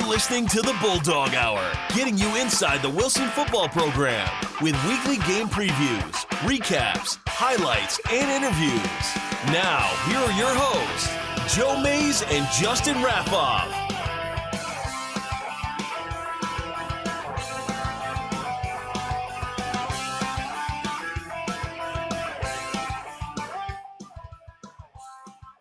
You're listening to the Bulldog Hour, getting you inside the Wilson football program with weekly game previews, recaps, highlights, and interviews. Now, here are your hosts, Joe Mays and Justin Raffoff.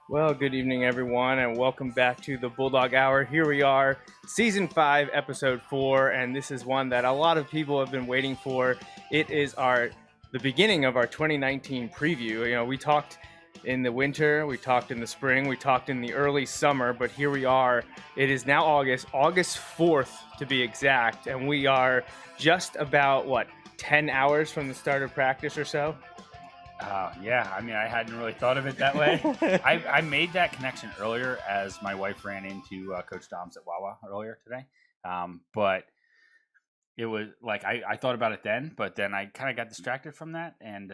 Well, good evening, everyone, and welcome back to the Bulldog Hour. Here we are, Season 5, Episode 4, and this is one that a lot of people have been waiting for. It is the beginning of our 2019 preview. You know, we talked in the winter, we talked in the spring, we talked in the early summer, but here we are. It is now August 4th to be exact, and we are just about, 10 hours from the start of practice or so? Yeah, I mean, I hadn't really thought of it that way. I made that connection earlier as my wife ran into Coach Doms at Wawa earlier today. But it was like I thought about it then, but then I kind of got distracted from that. And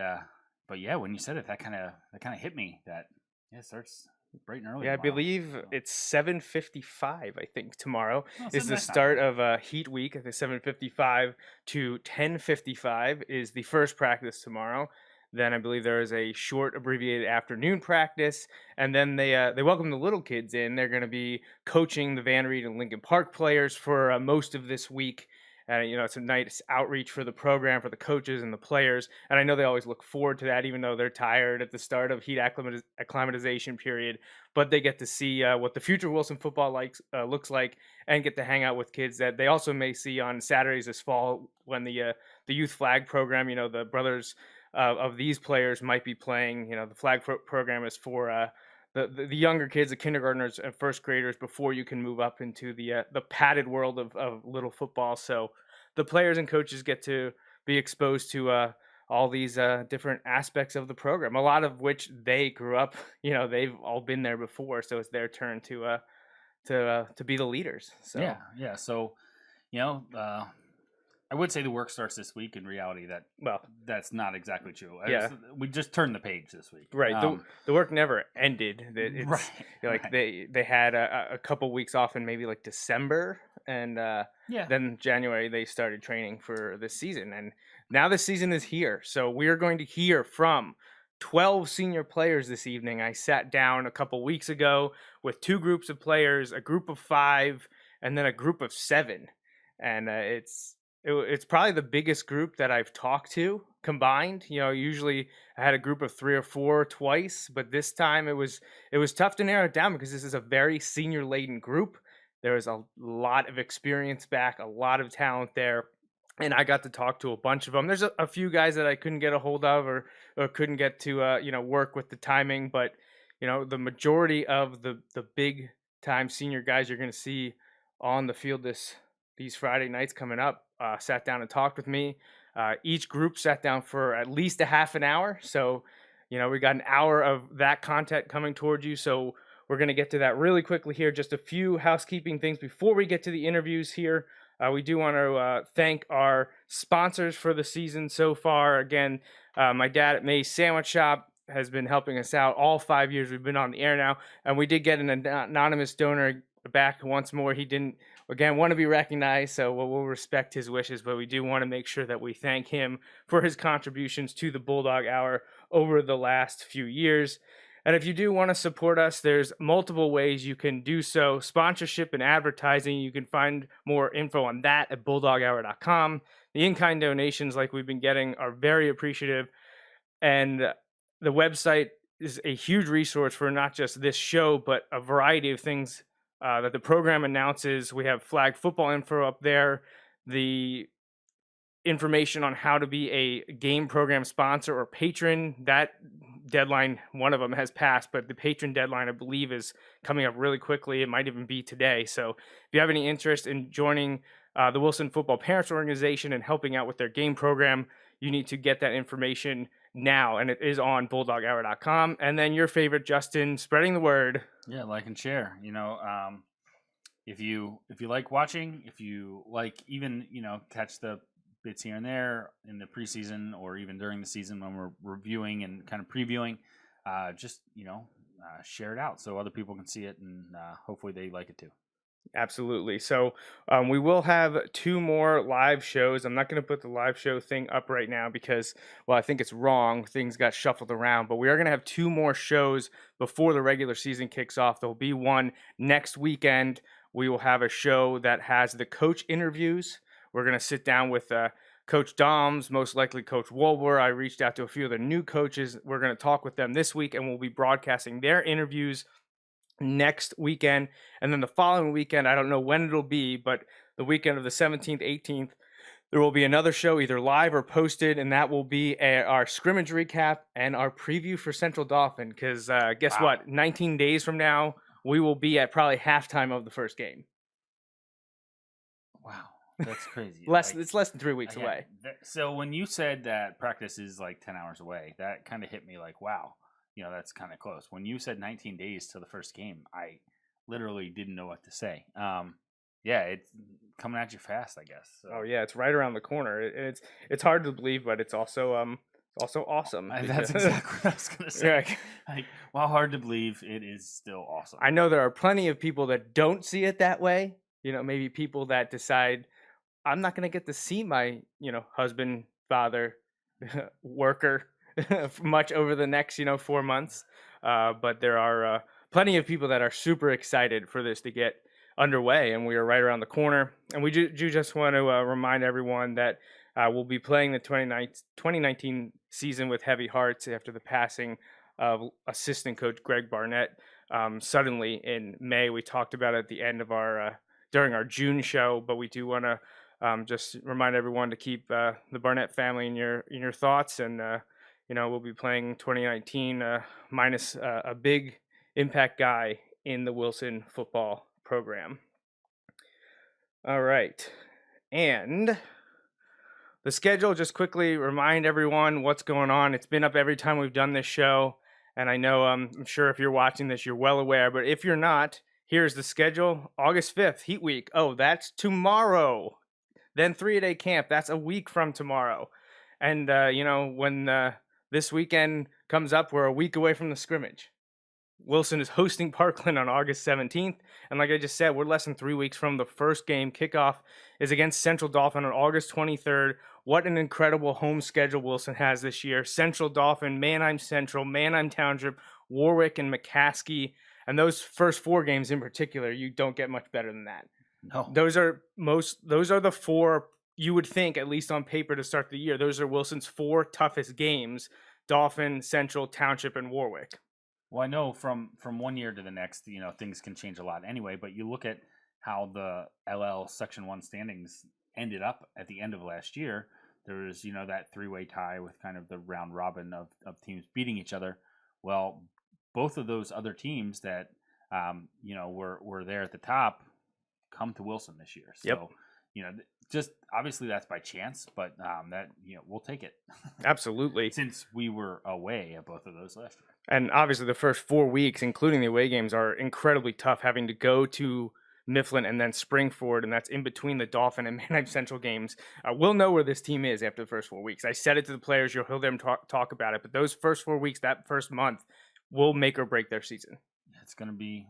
but yeah, when you said it, that kind of hit me. That it starts bright and early. Yeah, tomorrow. I believe it's 7:55. I think tomorrow is the that's start of Heat Week. The 7:55 to 10:55 is the first practice tomorrow. Then I believe there is a short abbreviated afternoon practice, and then they welcome the little kids in. They're going to be coaching the Van Reed and Lincoln Park players for most of this week. It's a nice outreach for the program, for the coaches and the players. And I know they always look forward to that, even though they're tired at the start of Heat Acclimatization period. But they get to see what the future Wilson football looks like, and get to hang out with kids that they also may see on Saturdays this fall when the youth flag program, the brothers of these players might be playing. The flag program is for the younger kids, the kindergartners and first graders, before you can move up into the padded world of little football. So the players and coaches get to be exposed to all these different aspects of the program, a lot of which they grew up. They've all been there before, so it's their turn to be the leaders. So yeah. So I would say the work starts this week. In reality, that's not exactly true. We just turned the page this week. Right. The work never ended. It's right. They had a couple weeks off in maybe like December, and then January they started training for this season, and now the season is here. So we are going to hear from 12 senior players this evening. I sat down a couple weeks ago with two groups of players, a group of 5, and then a group of 7, and it's probably the biggest group that I've talked to combined. Usually I had a group of 3 or 4 twice, but this time it was tough to narrow it down because this is a very senior laden group. There is a lot of experience back, a lot of talent there, and I got to talk to a bunch of them. There's a few guys that I couldn't get a hold of or couldn't get to work with the timing, but the majority of the big time senior guys you're going to see on the field these Friday nights coming up sat down and talked with me. Each group sat down for at least a half an hour. So, we got an hour of that content coming towards you. So we're going to get to that really quickly here. Just a few housekeeping things before we get to the interviews here. We do want to thank our sponsors for the season so far. Again, my dad at May's Sandwich Shop has been helping us out all 5 years we've been on the air now. And we did get an anonymous donor back once more. He didn't, again, want to be recognized, so we'll respect his wishes, but we do want to make sure that we thank him for his contributions to the Bulldog Hour over the last few years. And if you do want to support us, there's multiple ways you can do so. Sponsorship and advertising, you can find more info on that at bulldoghour.com. The in-kind donations like we've been getting are very appreciative, and the website is a huge resource for not just this show, but a variety of things that the program announces. We have flag football info up there, the information on how to be a game program sponsor or patron. That deadline, one of them has passed, but the patron deadline, I believe, is coming up really quickly. It might even be today. So if you have any interest in joining the Wilson Football Parents Organization and helping out with their game program, you need to get that information now, and it is on bulldoghour.com. And then your favorite, Justin, spreading the word. Yeah, like and share. If you like watching, if you like even catch the bits here and there in the preseason or even during the season when we're reviewing and kind of previewing, just share it out so other people can see it, and hopefully they like it too. Absolutely. So we will have 2 more live shows. I'm not going to put the live show thing up right now because, well, I think it's wrong. Things got shuffled around, but we are going to have 2 more shows before the regular season kicks off. There'll be one next weekend. We will have a show that has the coach interviews. We're going to sit down with Coach Doms, most likely Coach Wolber. I reached out to a few of the new coaches. We're going to talk with them this week, and we'll be broadcasting their interviews next weekend. And then the following weekend, I don't know when it'll be, but the weekend of the 17th, 18th, there will be another show either live or posted, and that will be our scrimmage recap and our preview for Central Dauphin. Because guess what? 19 days from now, we will be at probably halftime of the first game. Wow, that's crazy. It's less than 3 weeks away. So when you said that practice is like 10 hours away, that kind of hit me like, wow. That's kind of close. When you said 19 days to the first game, I literally didn't know what to say. Yeah, it's coming at you fast, I guess. So. Oh yeah, it's right around the corner. It's hard to believe, but it's also awesome. That's exactly what I was gonna say. Yeah. While hard to believe, it is still awesome. I know there are plenty of people that don't see it that way. Maybe people that decide I'm not gonna get to see my husband, father, worker much over the next 4 months, but there are plenty of people that are super excited for this to get underway, and we are right around the corner. And we do just want to remind everyone that we'll be playing the 2019 season with heavy hearts after the passing of assistant coach Greg Barnett suddenly in May. We talked about it at the end of our during our June show, but we do want to just remind everyone to keep the Barnett family in your thoughts. And we'll be playing 2019 minus a big impact guy in the Wilson football program. All right. And the schedule, just quickly remind everyone what's going on. It's been up every time we've done this show. And I know, I'm sure if you're watching this, you're well aware. But if you're not, here's the schedule. August 5th, Heat Week. Oh, that's tomorrow. Then 3-a-day camp. That's a week from tomorrow. And, when this weekend comes up, we're a week away from the scrimmage. Wilson is hosting Parkland on August 17th. And like I just said, we're less than 3 weeks from the first game. Kickoff is against Central Dauphin on August 23rd. What an incredible home schedule Wilson has this year. Central Dauphin, Manheim Central, Manheim Township, Warwick, and McCaskey. And those first 4 games in particular, you don't get much better than that. No. Those are the 4 you would think, at least on paper, to start the year. Those are Wilson's 4 toughest games: Dauphin, Central, Township, and Warwick. Well, I know from one year to the next, things can change a lot anyway, but you look at how the LL Section 1 standings ended up at the end of last year. There was, that 3-way tie with kind of the round robin of teams beating each other. Well, both of those other teams that, were there at the top come to Wilson this year. So, yep. Just obviously that's by chance, but that we'll take it. Absolutely. Since we were away at both of those last year. And obviously the first 4 weeks, including the away games, are incredibly tough, having to go to Mifflin and then Springford, and that's in between the Dauphin and Manheim Central games. We'll know where this team is after the first 4 weeks. I said it to the players, you'll hear them talk about it, but those first 4 weeks, that first month, will make or break their season. It's gonna be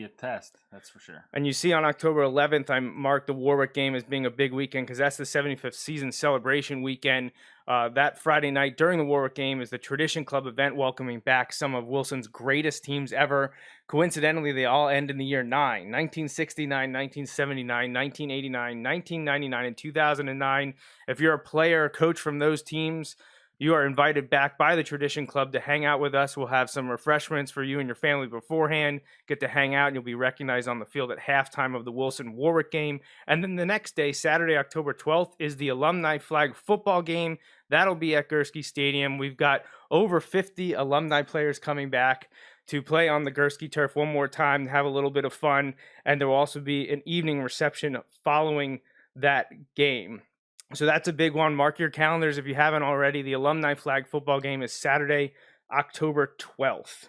a test, that's for sure. And you see on October 11th, I marked the Warwick game as being a big weekend because that's the 75th season celebration weekend. That Friday night during the Warwick game is the Tradition Club event, welcoming back some of Wilson's greatest teams ever. Coincidentally, they all end in the year 9: 1969, 1979, 1989, 1999, and 2009. If you're a player or coach from those teams, you are invited back by the Tradition Club to hang out with us. We'll have some refreshments for you and your family beforehand. Get to hang out, and you'll be recognized on the field at halftime of the Wilson-Warwick game. And then the next day, Saturday, October 12th, is the Alumni Flag football game. That'll be at Gursky Stadium. We've got over 50 alumni players coming back to play on the Gursky turf one more time, to have a little bit of fun. And there will also be an evening reception following that game. So that's a big one. Mark your calendars if you haven't already. The Alumni Flag football game is Saturday, October 12th.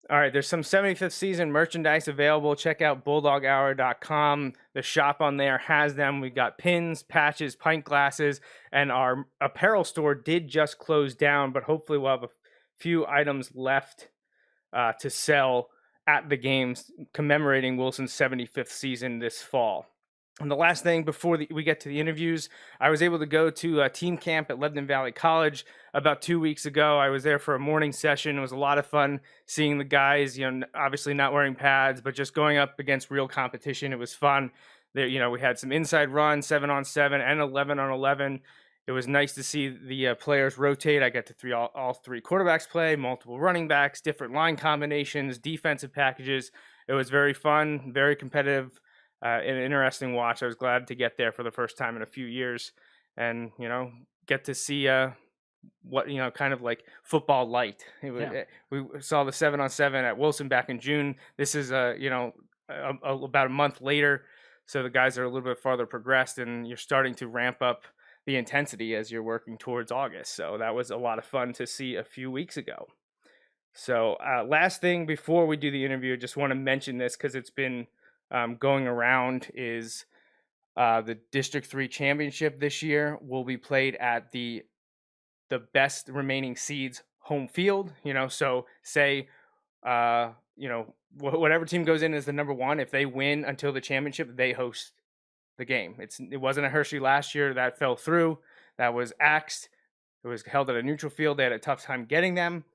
All right, there's some 75th season merchandise available. Check out BulldogHour.com. The shop on there has them. We've got pins, patches, pint glasses, and our apparel store did just close down, but hopefully we'll have a few items left to sell at the games commemorating Wilson's 75th season this fall. And the last thing before we get to the interviews, I was able to go to a team camp at Lebanon Valley College about 2 weeks ago. I was there for a morning session. It was a lot of fun seeing the guys, obviously not wearing pads, but just going up against real competition. It was fun. There, we had some inside runs, 7-on-7 and 11-on-11. It was nice to see the players rotate. I got to all three quarterbacks play, multiple running backs, different line combinations, defensive packages. It was very fun, very competitive. An interesting watch. I was glad to get there for the first time in a few years and, get to see what, kind of like football light. We saw the 7-on-7 at Wilson back in June. This is, about a month later. So the guys are a little bit farther progressed and you're starting to ramp up the intensity as you're working towards August. So that was a lot of fun to see a few weeks ago. So last thing before we do the interview, I just want to mention this because it's been going around is the District 3 championship this year will be played at the best remaining seeds home field. So say, whatever team goes in as the number one, if they win until the championship, they host the game. It wasn't a Hershey last year. That fell through. That was axed. It was held at a neutral field. They had a tough time getting them.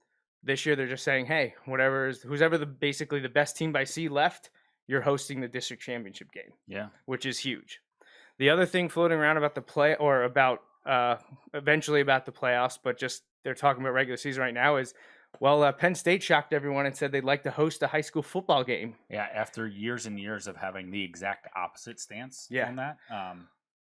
This year, they're just saying, hey, who's ever basically the best team by seed left, you're hosting the district championship game. Yeah. Which is huge. The other thing floating around about eventually about the playoffs, but just they're talking about regular season right now is, Penn State shocked everyone and said they'd like to host a high school football game. Yeah, after years and years of having the exact opposite stance on that.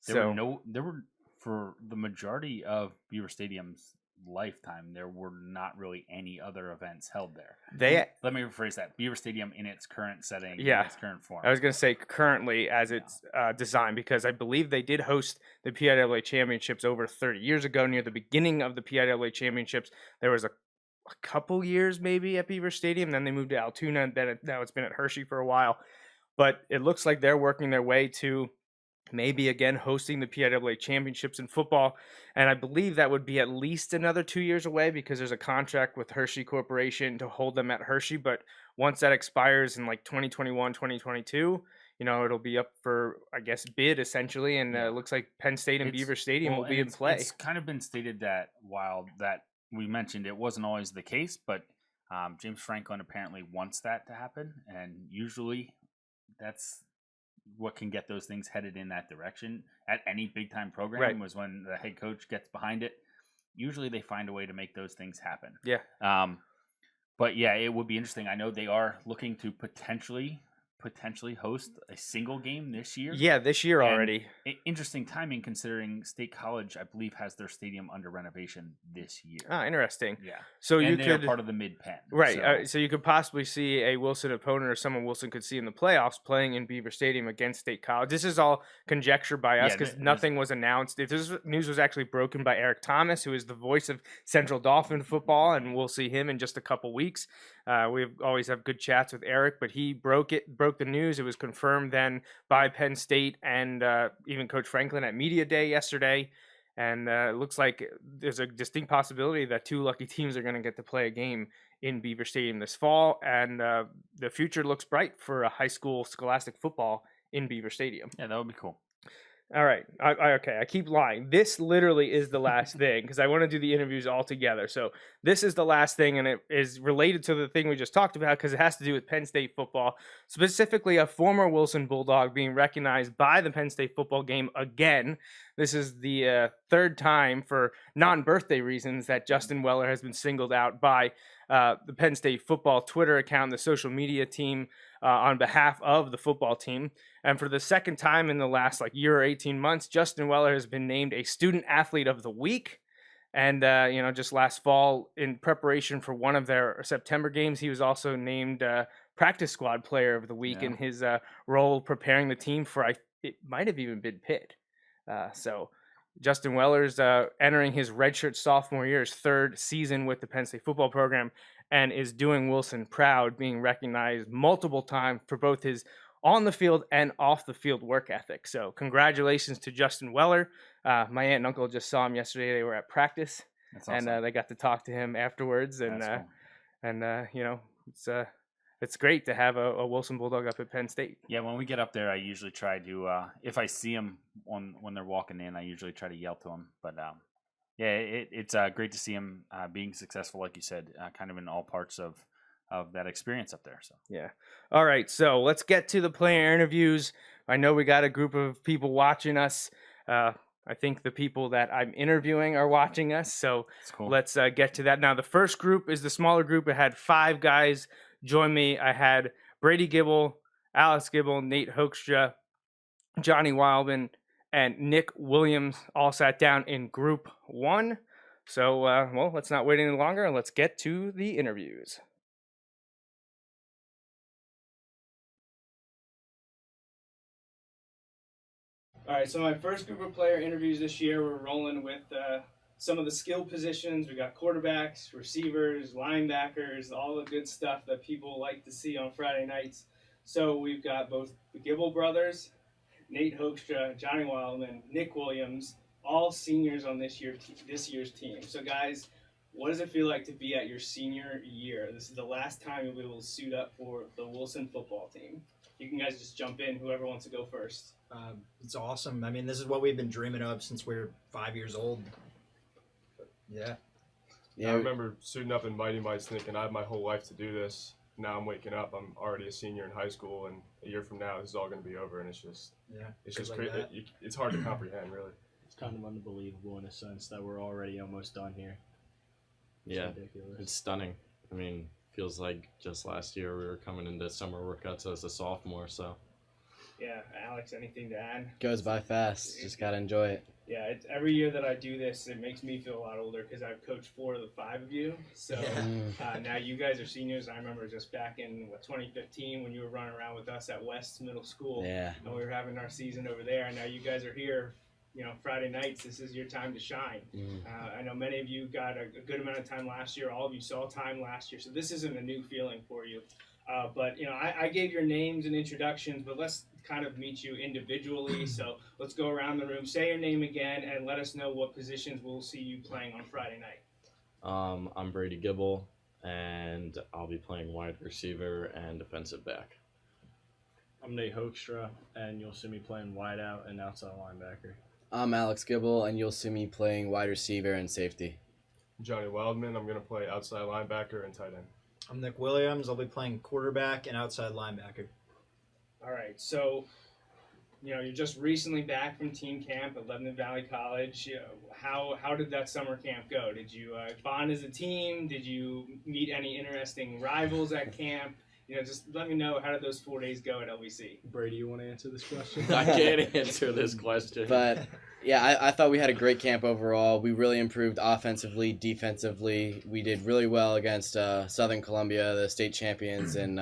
There were for the majority of Beaver Stadium's lifetime, there were not really any other events held there. Let me rephrase that. Beaver Stadium in its current setting, in its current form. I was going to say currently as it's designed, because I believe they did host the PIAA championships over 30 years ago. Near the beginning of the PIAA championships, there was a couple years maybe at Beaver Stadium. Then they moved to Altoona, and then now it's been at Hershey for a while. But it looks like they're working their way to maybe again hosting the PIAA championships in football. And I believe that would be at least another 2 years away because there's a contract with Hershey Corporation to hold them at Hershey. But once that expires in like 2021, 2022, it'll be up for, I guess, bid essentially. And it looks like Penn State and Beaver Stadium will be in play. It's kind of been stated that while that we mentioned it wasn't always the case, but James Franklin apparently wants that to happen. And usually that's what can get those things headed in that direction at any big time program was when the head coach gets behind it. Usually they find a way to make those things happen. Yeah. But yeah, it would be interesting. I know they are looking to potentially host a single game this year. Yeah, this year already. Interesting timing considering State College, I believe, has their stadium under renovation this year. Ah, interesting. Yeah. So they're part of the Mid-Penn. Right. So you could possibly see a Wilson opponent or someone Wilson could see in the playoffs playing in Beaver Stadium against State College. This is all conjecture by us because nothing was announced. This news was actually broken by Eric Thomas, who is the voice of Central Dauphin football, and we'll see him in just a couple weeks. We always have good chats with Eric, but he broke the news. It was confirmed then by Penn State and even Coach Franklin at Media Day yesterday. And it looks like there's a distinct possibility that two lucky teams are going to get to play a game in Beaver Stadium this fall. And the future looks bright for a high school scholastic football in Beaver Stadium. Yeah, that would be cool. All right. Okay. I keep lying. This literally is the last thing because I want to do the interviews all together. So this is the last thing, and it is related to the thing we just talked about because it has to do with Penn State football, specifically a former Wilson Bulldog being recognized by the Penn State football game again. This is the third time for non-birthday reasons that Justin Weller has been singled out by the Penn State football Twitter account, the social media team, on behalf of the football team. And for the second time in the last year or 18 months, Justin Weller has been named a student athlete of the week. And, just last fall in preparation for one of their September games, he was also named practice squad player of the week in his role preparing the team for, it might have even been Pitt. So Justin Weller's entering his redshirt sophomore year, his third season with the Penn State football program, and is doing Wilson proud, being recognized multiple times for both his on the field and off the field work ethic. So congratulations to Justin Weller. My aunt and uncle just saw him yesterday. They were at practice. That's awesome. And they got to talk to him afterwards. And, cool. It's it's great to have a Wilson Bulldog up at Penn State. Yeah, when we get up there, I usually try to, if I see them when they're walking in, I usually try to yell to them. But yeah, it's great to see them being successful, like you said, kind of in all parts of that experience up there. So yeah. All right, so let's get to the player interviews. I know we got a group of people watching us. I think the people that I'm interviewing are watching us, so cool. Let's get to that. Now, the first group is the smaller group. It had 5 guys join me. I had Brady Gibble, Alex Gibble, Nate Hoekstra, Johnny Wildman, and Nick Williams all sat down in group 1. So, well, let's not wait any longer, and let's get to the interviews. All right, so my first group of player interviews this year, we're rolling with some of the skill positions. We got quarterbacks, receivers, linebackers, all the good stuff that people like to see on Friday nights. So we've got both the Gibble brothers, Nate Hoekstra, Johnny Wildman, Nick Williams, all seniors on this year's team. So guys, what does it feel like to be at your senior year? This is the last time you'll be able to suit up for the Wilson football team. You can guys just jump in, whoever wants to go first. It's awesome. I mean, this is what we've been dreaming of since we were 5 years old. Yeah. I remember suiting up in Mighty Mites thinking I have my whole life to do this. Now I'm waking up. I'm already a senior in high school, and a year from now, this is all going to be over. And it's just like crazy. It's hard to comprehend, really. It's kind of unbelievable in a sense that we're already almost done here. It's ridiculous. It's stunning. I mean, feels like just last year we were coming into summer workouts as a sophomore, so. Yeah, Alex, anything to add? Goes by fast. Just got to enjoy it. Yeah, it's every year that I do this, it makes me feel a lot older because I've coached 4 of the 5 of you. So now you guys are seniors. I remember just back in 2015 when you were running around with us at West Middle School. Yeah. And we were having our season over there. And now you guys are here, Friday nights. This is your time to shine. I know many of you got a good amount of time last year. All of you saw time last year. So this isn't a new feeling for you. But I gave your names and introductions, but let's kind of meet you individually. So let's go around the room, say your name again, and let us know what positions we'll see you playing on Friday night. I'm Brady Gibble, and I'll be playing wide receiver and defensive back. I'm Nate Hoekstra, and you'll see me playing wide out and outside linebacker. I'm Alex Gibble, and you'll see me playing wide receiver and safety. Johnny Wildman. I'm going to play outside linebacker and tight end. I'm Nick Williams. I'll be playing quarterback and outside linebacker. All right, so you're just recently back from team camp at Lebanon Valley College. How did that summer camp go? Did you bond as a team? Did you meet any interesting rivals at camp? Just let me know, how did those 4 days go at LVC? Brady, you want to answer this question? I can't answer this question. But, yeah, I thought we had a great camp overall. We really improved offensively, defensively. We did really well against Southern Columbia, the state champions in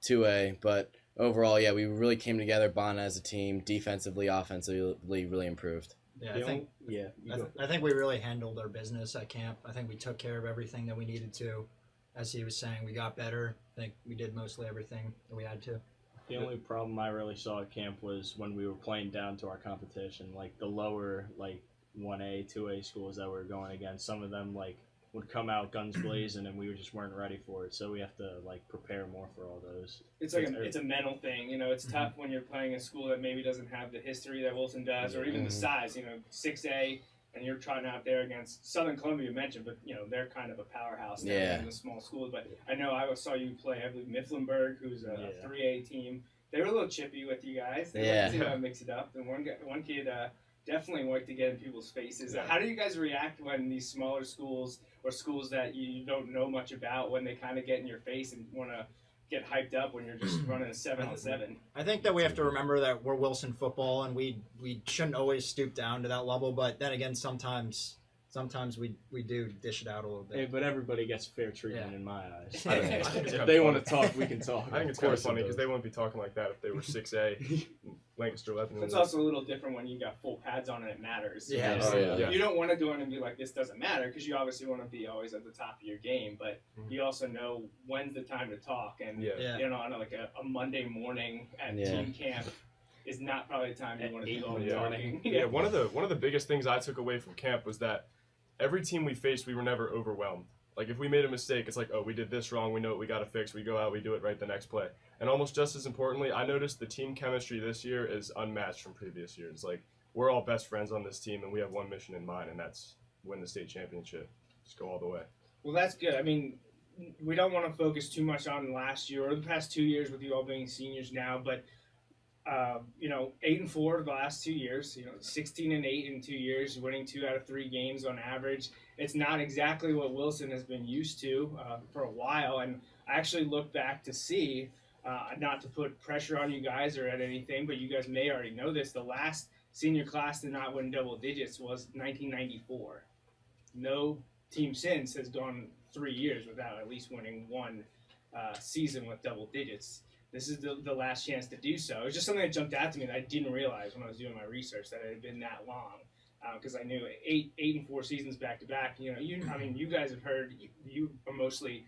2A. But overall, yeah, we really came together, bonded as a team, defensively, offensively, really improved. Yeah, I think we really handled our business at camp. I think we took care of everything that we needed to. As he was saying, we got better. I think we did mostly everything that we had to. The only problem I really saw at camp was when we were playing down to our competition, like the lower, 1A, 2A schools that we were going against. Some of them, would come out guns blazing, and we just weren't ready for it. So we have to, prepare more for all those. It's it's a mental thing. It's tough when you're playing a school that maybe doesn't have the history that Wilson does, or even the size. 6A. And you're trying out there against Southern Columbia, you mentioned, but they're kind of a powerhouse there in the small schools. But I know I saw you play, I believe, Mifflinburg, who's a 3A team. They were a little chippy with you guys. They wanted to mix it up. And one kid definitely wanted to get in people's faces. How do you guys react when these smaller schools or schools that you don't know much about, when they kind of get in your face and want to get hyped up when you're just running a 7-on-7? I think that we have to remember that we're Wilson football, and we shouldn't always stoop down to that level. But then again, sometimes we do dish it out a little bit. Hey, but everybody gets fair treatment in my eyes. If they want to talk, we can talk. I think it's kind of funny because they wouldn't be talking like that if they were 6A, Lancaster-Lebanon. It's also a little different when you got full pads on and it matters. Yeah. You don't want to go in and be like, this doesn't matter, because you obviously want to be always at the top of your game, but you also know when's the time to talk. And, on a Monday morning at team camp is not probably the time you want to be all talking. One of the biggest things I took away from camp was that every team we faced, we were never overwhelmed. Like, if we made a mistake, it's like, oh, we did this wrong. We know what we got to fix. We go out, we do it right the next play. And almost just as importantly, I noticed the team chemistry this year is unmatched from previous years. Like, we're all best friends on this team, and we have one mission in mind, and that's win the state championship. Just go all the way. Well, that's good. I mean, we don't want to focus too much on last year or the past 2 years with you all being seniors now, but 8-4 the last 2 years, 16-8 in 2 years, winning 2 out of 3 games on average. It's not exactly what Wilson has been used to for a while. And I actually looked back to see, not to put pressure on you guys or at anything, but you guys may already know this. The last senior class to not win double digits was 1994. No team since has gone 3 years without at least winning one season with double digits. This is the last chance to do so. It was just something that jumped out to me that I didn't realize when I was doing my research, that it had been that long. Because I knew 8-4 seasons back to back. You guys have heard. You are mostly,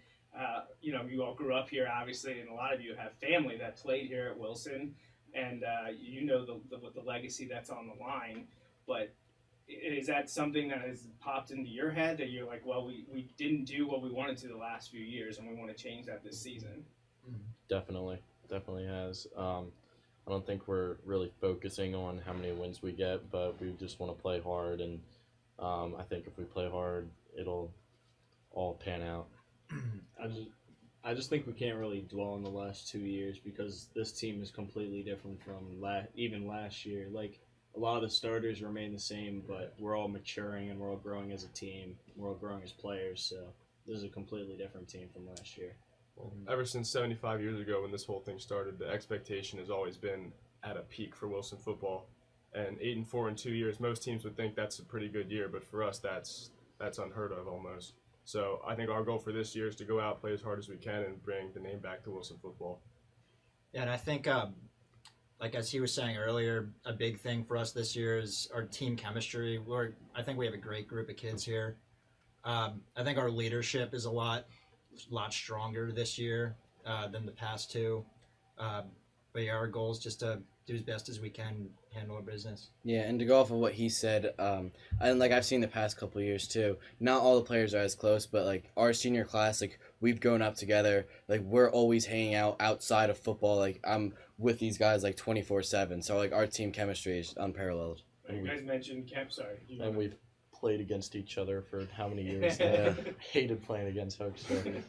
you all grew up here, obviously, and a lot of you have family that played here at Wilson, and the legacy that's on the line. But is that something that has popped into your head that you're like, well, we didn't do what we wanted to the last few years, and we want to change that this season? Definitely has. I don't think we're really focusing on how many wins we get, but we just want to play hard, and I think if we play hard, it'll all pan out. I just think we can't really dwell on the last 2 years because this team is completely different from even last year. Like, a lot of the starters remain the same, but we're all maturing and we're all growing as a team. We're all growing as players, so this is a completely different team from last year. Well, ever since 75 years ago when this whole thing started, the expectation has always been at a peak for Wilson football. And 8-4 in 2 years, most teams would think that's a pretty good year, but for us, that's unheard of almost. So I think our goal for this year is to go out, play as hard as we can, and bring the name back to Wilson football. Yeah, and I think, like as he was saying earlier, a big thing for us this year is our team chemistry. I think we have a great group of kids here. I think our leadership is a lot stronger this year than the past two. But yeah, our goal is just to do as best as we can, handle our business. Yeah, and to go off of what he said, and like I've seen the past couple of years too, not all the players are as close, but like our senior class, like we've grown up together. Like we're always hanging out outside of football. Like I'm with these guys like 24/7. So like our team chemistry is unparalleled. You guys mentioned sorry. And we've played against each other for how many years? I hated playing against Hoekstra.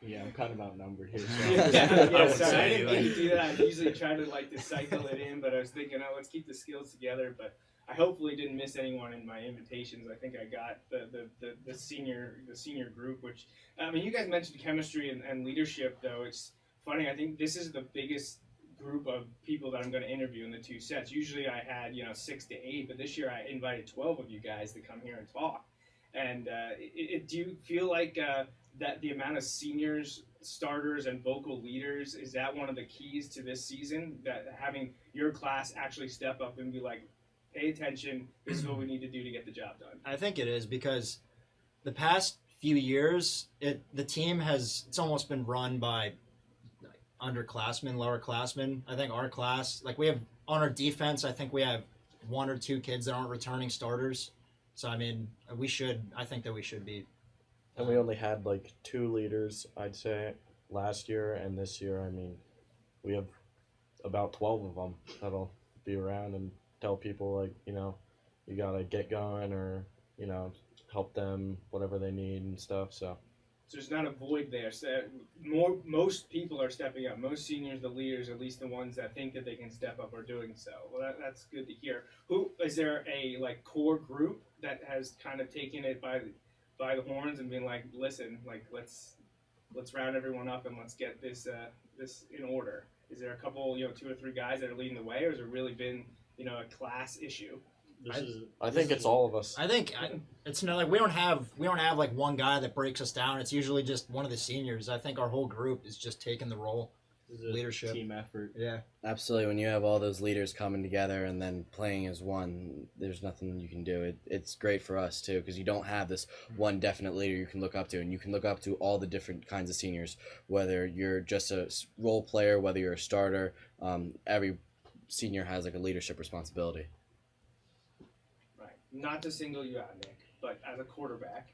Yeah, I'm kind of outnumbered here. So. Sorry, I didn't mean to do that. I usually try to cycle it in, but I was thinking, let's keep the skills together. But I hopefully didn't miss anyone in my invitations. I think I got the senior group, which you guys mentioned chemistry and leadership. Though it's funny, I think this is the biggest group of people that I'm going to interview in the 2 sets. Usually I had 6 to 8, but this year I invited 12 of you guys to come here and talk. And do you feel like that the amount of seniors, starters, and vocal leaders, is that one of the keys to this season? That having your class actually step up and be like, pay attention, this is what we need to do to get the job done? I think it is because the past few years, the team it's almost been run by underclassmen, lowerclassmen. I think our class, like we have on our defense, I think we have 1 or 2 kids that aren't returning starters. So I think that we should be. And we only had like 2 leaders, I'd say, last year, and this year, we have about 12 of them that'll be around and tell people like, you gotta get going or, help them, whatever they need and stuff, so. So there's not a void there. So most people are stepping up. Most seniors, the leaders, at least the ones that think that they can step up, are doing so. Well, that's good to hear. Is there a core group that has kind of taken it by the horns and been like, listen, let's round everyone up and let's get this in order? Is there a couple, 2 or 3 guys that are leading the way, or has it really been, a class issue? I think it's all of us. I think it's like we don't have like one guy that breaks us down. It's usually just one of the seniors. I think our whole group is just taking the role, leadership, team effort. Yeah, absolutely. When you have all those leaders coming together and then playing as one, there's nothing you can do. It's great for us too because you don't have this one definite leader you can look up to, and you can look up to all the different kinds of seniors. Whether you're just a role player, whether you're a starter, every senior has like a leadership responsibility. Not to single you out, Nick, but as a quarterback,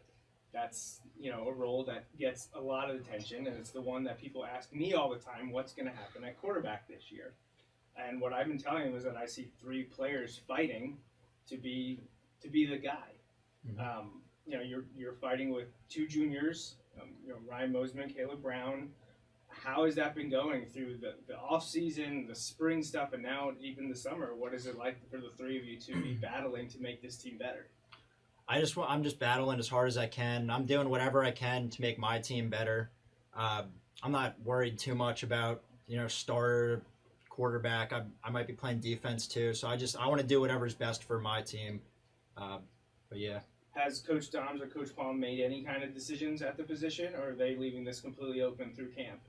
That's, a role that gets a lot of attention, and it's the one that people ask me all the time, what's going to happen at quarterback this year? And what I've been telling them is that I see 3 players fighting to be the guy. Mm-hmm. You're fighting with 2 juniors, Ryan Mosman, Caleb Brown. How has that been going through the off season, the spring stuff, and now even the summer? What is it like for the 3 of you to be battling to make this team better? I'm just battling as hard as I can. I'm doing whatever I can to make my team better. I'm not worried too much about starter, quarterback. I might be playing defense too, so I want to do whatever's best for my team. But yeah. Has Coach Doms or Coach Palm made any kind of decisions at the position, or are they leaving this completely open through camp?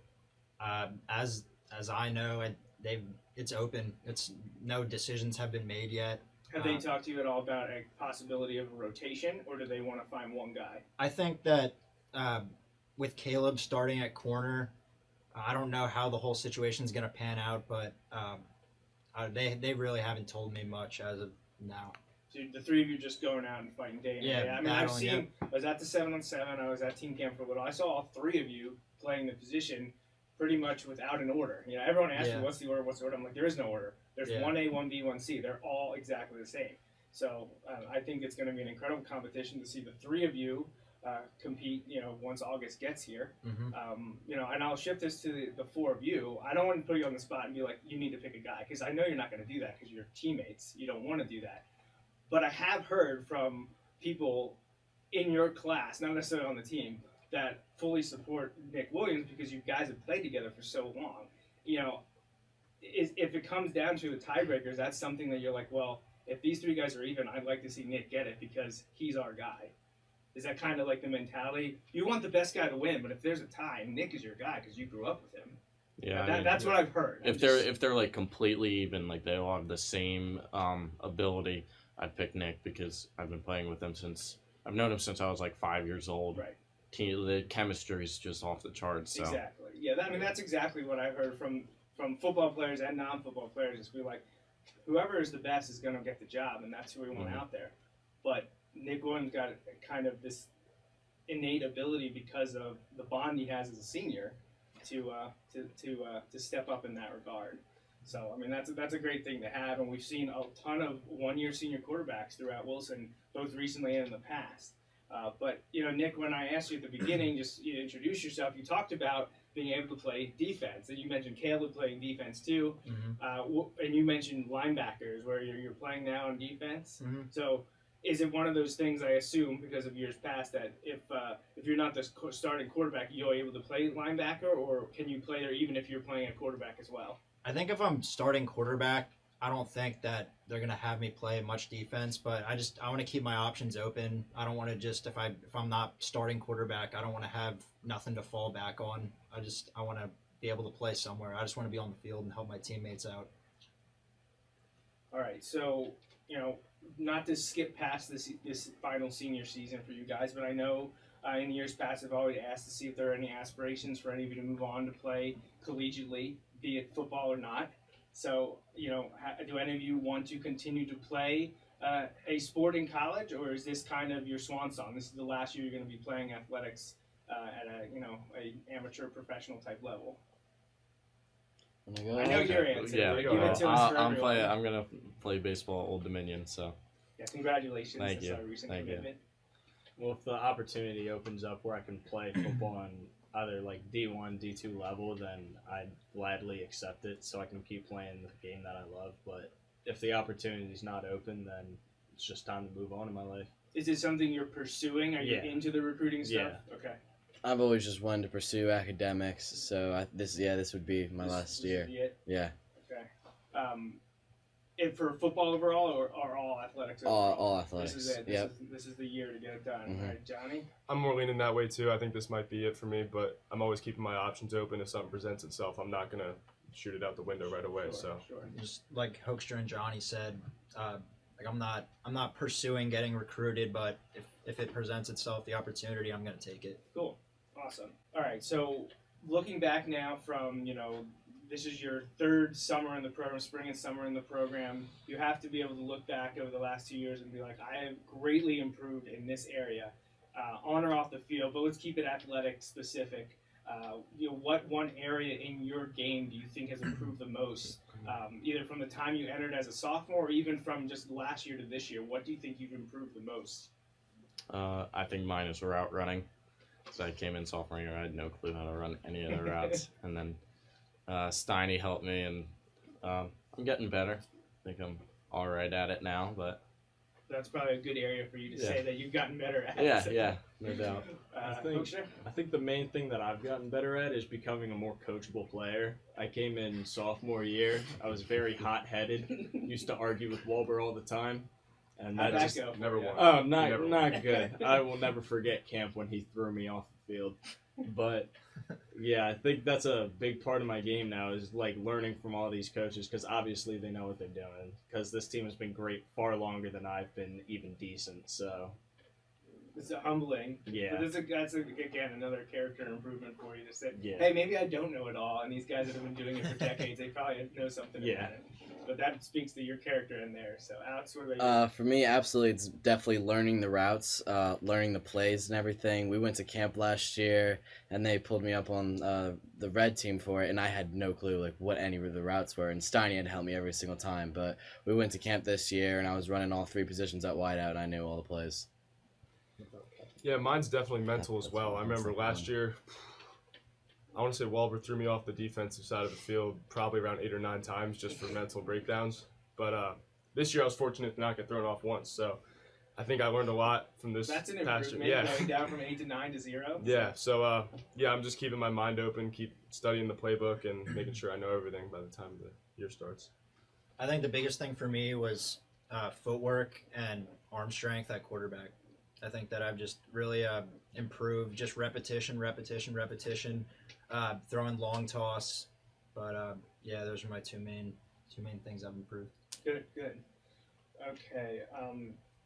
As I know, it's open. No decisions have been made yet. Have they talked to you at all about a possibility of a rotation, or do they want to find one guy? I think that with Caleb starting at corner, I don't know how the whole situation is going to pan out, but they really haven't told me much as of now. So the 3 of you just going out and fighting day in day out. I mean, I've seen. I was at the 7-on-7. I was at team camp for a little. I saw all 3 of you playing the position pretty much without an order. Everyone asks me, what's the order? What's the order? I'm like, there is no order. There's 1A, 1B, 1C. They're all exactly the same. So I think it's going to be an incredible competition to see the 3 of you compete, once August gets here. Mm-hmm. And I'll shift this to the 4 of you. I don't want to put you on the spot and be like, you need to pick a guy, because I know you're not going to do that because you're teammates. You don't want to do that. But I have heard from people in your class, not necessarily on the team, that fully support Nick Williams because you guys have played together for so long. If it comes down to the tiebreakers, that's something that you're like, well, if these 3 guys are even, I'd like to see Nick get it because he's our guy. Is that kind of like the mentality? You want the best guy to win, but if there's a tie, Nick is your guy because you grew up with him. Yeah, that's what I've heard. If they're like completely even, like they all have the same ability, I'd pick Nick because I've been playing with him I've known him since I was like 5 years old. Right. The chemistry is just off the charts. So. Exactly. Yeah. That's exactly what I've heard from football players and non-football players. Is we like whoever is the best is going to get the job, and that's who we want out there. But Nick Williams got kind of this innate ability because of the bond he has as a senior to step up in that regard. So, I mean, that's a great thing to have, and we've seen a ton of one-year senior quarterbacks throughout Wilson, both recently and in the past. But, Nick, when I asked you at the beginning, just introduce yourself, you talked about being able to play defense, and you mentioned Caleb playing defense too, and you mentioned linebackers, where you're playing now on defense. Mm-hmm. So, is it one of those things, I assume, because of years past, that if you're not the starting quarterback, you're able to play linebacker, or can you play there even if you're playing a quarterback as well? I think if I'm starting quarterback, I don't think that they're gonna have me play much defense, but I want to keep my options open. I don't want to just if I'm not starting quarterback, I don't want to have nothing to fall back on. I want to be able to play somewhere. I just want to be on the field and help my teammates out. All right, so not to skip past this final senior season for you guys, but I know in years past I've always asked to see if there are any aspirations for any of you to move on to play collegiately, be it football or not. So, do any of you want to continue to play a sport in college, or is this kind of your swan song? This is the last year you're going to be playing athletics at a amateur professional type level. I know your answer. Yeah, I'm gonna play baseball at Old Dominion. So, yeah, congratulations. Thank you. Our recent Thank commitment. Well, if the opportunity opens up where I can play football on either like D1, D2 level, then I'd gladly accept it so I can keep playing the game that I love. But if the opportunity's not open, then it's just time to move on in my life. Is it something you're pursuing? Are you into the recruiting stuff? Yeah. Okay. I've always just wanted to pursue academics, so this would be my last year. Would be it? Yeah. Okay. And for football overall, or all athletics? All athletics. This is it. This is the year to get it done. Mm-hmm. All right, Johnny? I'm more leaning that way too. I think this might be it for me, but I'm always keeping my options open. If something presents itself, I'm not going to shoot it out the window right away. Sure. Just like Hoekstra and Johnny said, I'm not pursuing getting recruited, but if it presents itself, the opportunity, I'm going to take it. Cool. Awesome. All right, so looking back now from, this is your third summer in the program, spring and summer in the program. You have to be able to look back over the last 2 years and be like, I have greatly improved in this area. on or off the field, but let's keep it athletic specific. What one area in your game do you think has improved the most, either from the time you entered as a sophomore or even from just last year to this year? What do you think you've improved the most? I think mine is route running. So I came in sophomore year, I had no clue how to run any of the routes. And then Steiny helped me, and I'm getting better. I think I'm all right at it now, but that's probably a good area for you to say that you've gotten better at. Yeah, no doubt. I think the main thing that I've gotten better at is becoming a more coachable player. I came in sophomore year. I was very hot-headed. Used to argue with Walber all the time. And How'd that go? Never won. Oh, not good. I will never forget camp when he threw me off the field. But yeah, I think that's a big part of my game now is like learning from all these coaches because obviously they know what they're doing. Because this team has been great far longer than I've been even decent. So it's humbling. Yeah. But that's again another character improvement for you to say, Yeah. hey, maybe I don't know it all, and these guys that have been doing it for decades, they probably know something about it. But that speaks to your character in there. So, Alex, what about you? For me, absolutely, it's definitely learning the routes, learning the plays and everything. We went to camp last year, and they pulled me up on the red team for it, and I had no clue like what any of the routes were. And Steiny had helped me every single time. But we went to camp this year, and I was running all three positions at wideout, and I knew all the plays. Yeah, mine's definitely mental as well. I remember last year, I want to say Walber threw me off the defensive side of the field probably around 8 or 9 times just for mental breakdowns. But this year I was fortunate to not get thrown off once. So I think I learned a lot from this That's an past improvement, year. going down from 8 to 9 to 0. Yeah, so I'm just keeping my mind open, keep studying the playbook, and making sure I know everything by the time the year starts. I think the biggest thing for me was footwork and arm strength at quarterback. I think that I've just really improved, just repetition, throwing long toss. But yeah, those are my two main things I've improved. Good. Okay.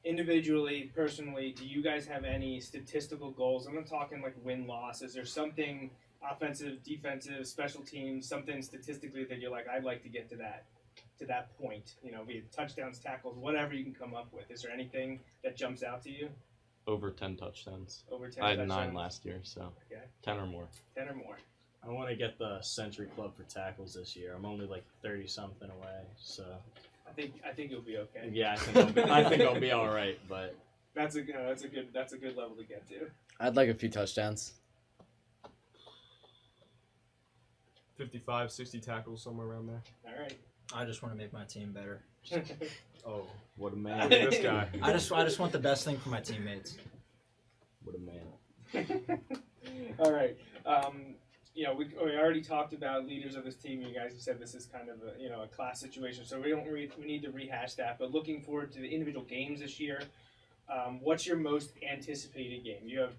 Individually, personally, do you guys have any statistical goals? I'm not talking like win-loss. Is there something offensive, defensive, special teams, something statistically that you're like, I'd like to get to that point? Be it touchdowns, tackles, whatever you can come up with. Is there anything that jumps out to you? Over 10 touchdowns. Over 10 I had touchdowns? 9 last year, so okay. 10 or more. 10 or more. I want to get the Century Club for tackles this year. I'm only like 30-something away, so I think you'll be okay. Yeah, I think I'll be all right. But that's a good level to get to. I'd like a few touchdowns. 55, 60 tackles, somewhere around there. All right. I just want to make my team better. Oh, what a man! This guy. I just want the best thing for my teammates. What a man! All right. We already talked about leaders of this team. You guys have said this is kind of a class situation, so we need to rehash that. But looking forward to the individual games this year, what's your most anticipated game? You have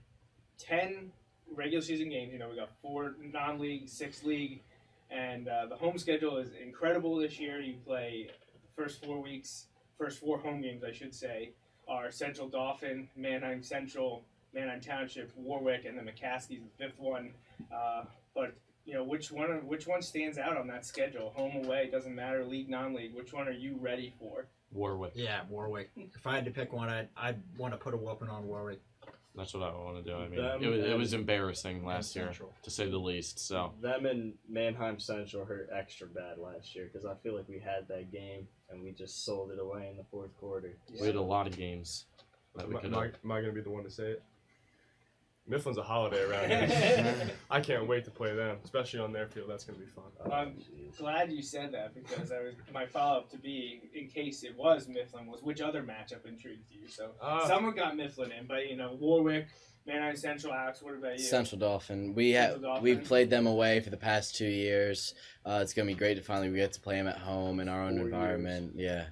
10 regular season games. We got 4 non-league, 6 league, and the home schedule is incredible this year. You play the first 4 home games, I should say, are Central Dauphin, Manheim Central, Manheim Township, Warwick, and then McCaskey's the 5th one. But which one stands out on that schedule? Home, away, doesn't matter. League, non-league. Which one are you ready for? Warwick. Yeah, Warwick. If I had to pick one, I'd want to put a whooping on Warwick. That's what I want to do. I mean, it was embarrassing last year, to say the least. So them and Manheim Central hurt extra bad last year because I feel like we had that game and we just sold it away in the 4th quarter. We had a lot of games that we could. Am I going to be the one to say it? Mifflin's a holiday around here. I can't wait to play them, especially on their field. That's going to be fun. I'm glad you said that because my follow-up to be, in case it was Mifflin, was which other matchup intrigued you? So someone got Mifflin in, but Warwick, Manheim Central, Alex, what about you? Central Dauphin. We've played them away for the past 2 years. It's going to be great to finally get to play them at home in our own environment. Yeah.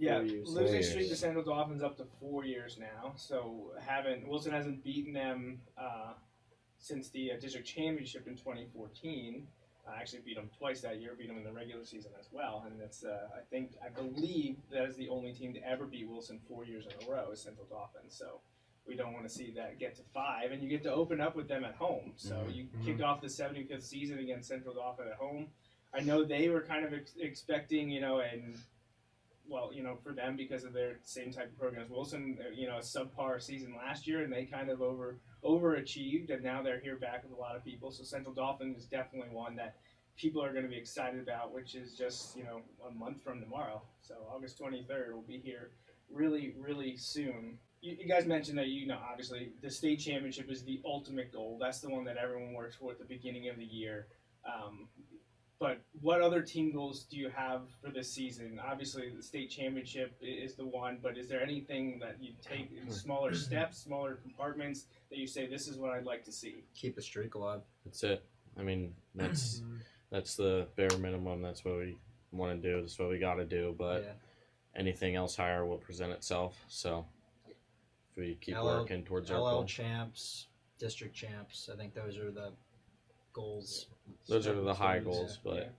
Yeah, losing streak to Central Dolphins up to 4 years now. So Wilson hasn't beaten them since the district championship in 2014. I actually beat them twice that year. Beat them in the regular season as well. And that's I believe that is the only team to ever beat Wilson 4 years in a row is Central Dolphins. So we don't want to see that get to 5, and you get to open up with them at home. So you kicked off the 75th season against Central Dauphin at home. I know they were kind of expecting, and well, for them because of their same type of program as Wilson, a subpar season last year, and they kind of overachieved, and now they're here back with a lot of people. So Central Dauphin is definitely one that people are going to be excited about, which is just, a month from tomorrow. So August 23rd will be here really, really soon. You guys mentioned that, obviously the state championship is the ultimate goal. That's the one that everyone works for at the beginning of the year. But what other team goals do you have for this season? Obviously, the state championship is the one, but is there anything that you take in smaller steps, smaller compartments, that you say, this is what I'd like to see? Keep the streak alive. That's it. I mean, that's the bare minimum. That's what we want to do. That's what we got to do. But anything else higher will present itself. So if we keep working towards our goal. LL champs, district champs, I think those are the goals. Those are the high goals, but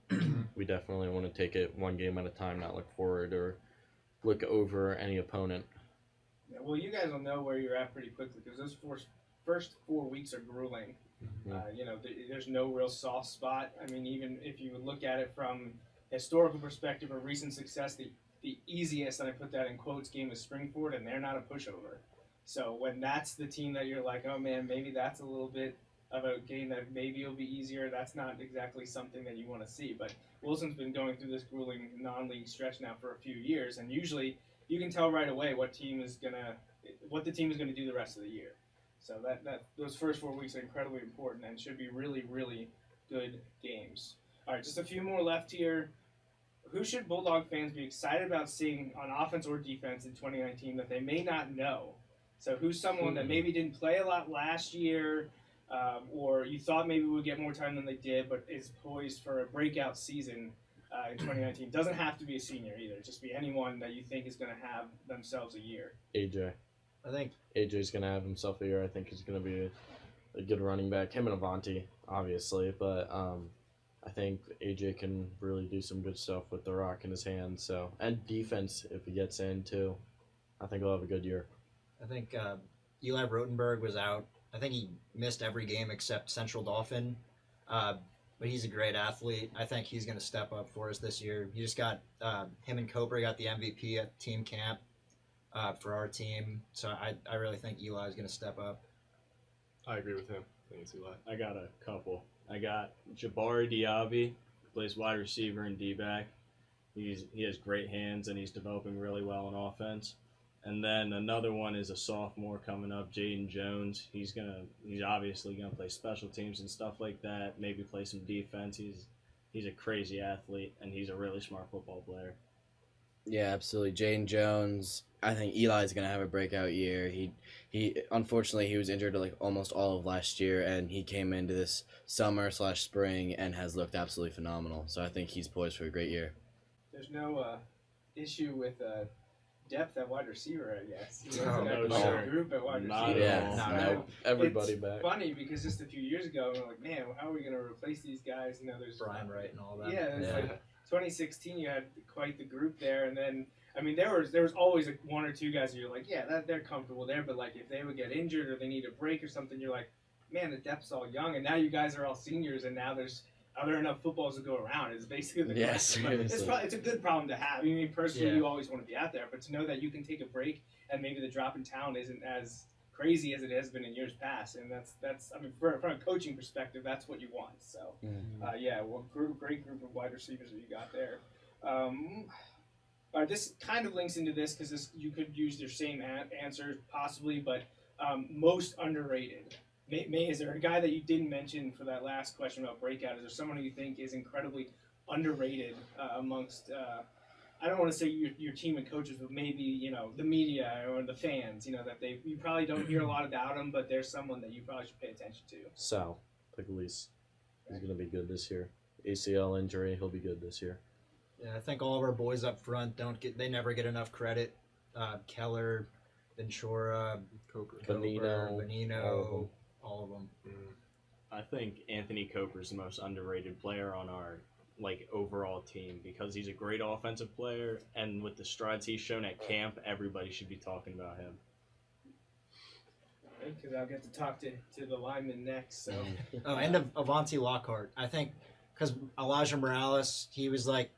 we definitely want to take it one game at a time, not look forward or look over any opponent. Yeah, well, you guys will know where you're at pretty quickly because those first 4 weeks are grueling. There's no real soft spot. I mean, even if you look at it from historical perspective or recent success, the easiest, and I put that in quotes, game is Springford, and they're not a pushover. So when that's the team that you're like, oh man, maybe that's a little bit of a game that maybe will be easier, that's not exactly something that you want to see. But Wilson's been going through this grueling non-league stretch now for a few years, and usually you can tell right away what the team is gonna do the rest of the year. So that those first 4 weeks are incredibly important and should be really, really good games. All right, just a few more left here. Who should Bulldog fans be excited about seeing on offense or defense in 2019 that they may not know? So who's someone that maybe didn't play a lot last year, or you thought maybe would get more time than they did, but is poised for a breakout season in 2019? Doesn't have to be a senior either. Just be anyone that you think is going to have themselves a year. AJ. I think AJ's going to have himself a year. I think he's going to be a good running back. Him and Avanti, obviously, but I think AJ can really do some good stuff with the rock in his hand. So, and defense, if he gets in too, I think he'll have a good year. I think Eli Rotenberg was out. I think he missed every game except Central Dauphin, but he's a great athlete. I think he's going to step up for us this year. You just got him and Koper got the MVP at team camp for our team, so I really think Eli is going to step up. I agree with him. I think it's Eli. I got a couple. I got Jabari Diaby, plays wide receiver and D-back. He has great hands, and he's developing really well in offense. And then another one is a sophomore coming up, Jaden Jones. He's obviously gonna play special teams and stuff like that. Maybe play some defense. He's a crazy athlete, and he's a really smart football player. Yeah, absolutely. Jaden Jones. I think Eli's gonna have a breakout year. He unfortunately he was injured like almost all of last year, and he came into this summer/spring and has looked absolutely phenomenal. So I think he's poised for a great year. There's no issue with depth at wide receiver, I guess. Group at wide receiver. Yeah, everybody it's back. It's funny because just a few years ago, we're like, man, how are we going to replace these guys? There's Brian Wright and all that. Yeah, like 2016, you had quite the group there, and then there was always like one or two guys that you're like, yeah, they're comfortable there, but like if they would get injured or they need a break or something, you're like, man, the depth's all young, and now you guys are all seniors, and now are there enough footballs to go around? It's basically the question. It's a good problem to have. I mean, personally, you always want to be out there, but to know that you can take a break and maybe the drop in talent isn't as crazy as it has been in years past, and that's I mean, from a coaching perspective, that's what you want. So, great group of wide receivers that you got there. All right, this kind of links into this because you could use their same answer possibly, but most underrated. Is there a guy that you didn't mention for that last question about breakout? Is there someone who you think is incredibly underrated amongst, I don't want to say your team and coaches, but maybe, the media or the fans, that you probably don't hear a lot about them, but there's someone that you probably should pay attention to. Sal Pugliese. He's going to be good this year. ACL injury, he'll be good this year. Yeah, I think all of our boys up front they never get enough credit. Keller, Ventura, Koper, Vanino, all of them. I think Anthony Koper is the most underrated player on our overall team because he's a great offensive player, and with the strides he's shown at camp, everybody should be talking about him. Because I'll get to talk to the lineman next. So. And Avanti Lockhart. I think because Elijah Morales, he was like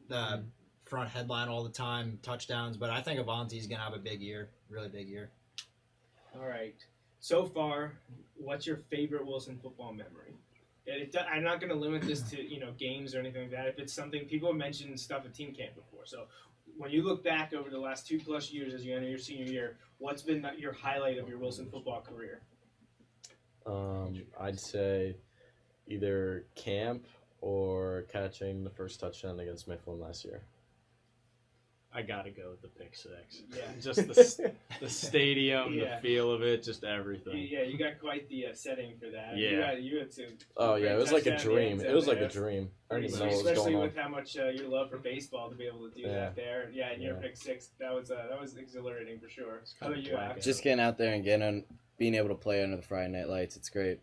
the front headline all the time, touchdowns. But I think Avanti's going to have a big year, really big year. All right. So far, what's your favorite Wilson football memory? I'm not going to limit this to games or anything like that. If it's something people have mentioned stuff at team camp before. So when you look back over the last 2+ years as you enter your senior year, what's been your highlight of your Wilson football career? I'd say either camp or catching the first touchdown against Mifflin last year. I gotta go with the pick six. Yeah, just the stadium, the feel of it, just everything. Yeah, you got quite the setting for that. Yeah, you had some. Oh yeah, it was like a dream. It was like a dream. I didn't even know what was going on. Especially with how much your love for baseball to be able to do that there. Yeah, and your pick six, that was exhilarating for sure. How about you, Alex? Just getting out there and being able to play under the Friday Night Lights, it's great.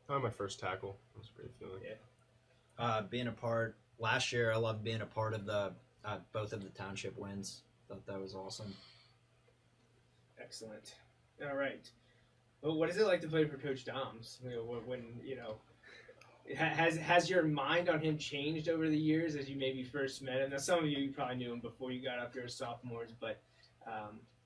Probably my first tackle. It was a great feeling. Yeah. Being a part last year, I loved being a part of the both of the township wins. Thought that was awesome. Excellent. All right. Well, what is it like to play for Coach Doms? Has your mind on him changed over the years as you maybe first met him? Now, some of you probably knew him before you got up here as sophomores, but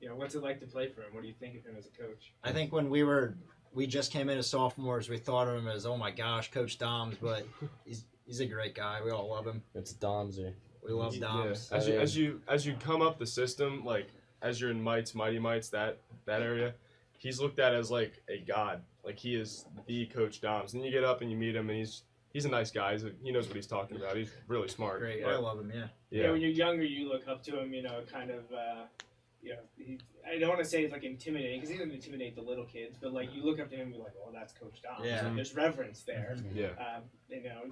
what's it like to play for him? What do you think of him as a coach? I think when we just came in as sophomores, we thought of him as, oh my gosh, Coach Doms, but he's a great guy. We all love him. It's Domsy. We love Doms. Yeah. As you come up the system, like as you're in Mighty Mites, that area, he's looked at as like a god. Like he is the Coach Doms. And you get up and you meet him, and he's a nice guy. He knows what he's talking about. He's really smart. Great. I love him. Yeah. When you're younger, you look up to him. Kind of. I don't want to say it's like intimidating because he doesn't intimidate the little kids, but like you look up to him and be like, "Oh, that's Coach Dom." Yeah. So there's reverence there. Yeah.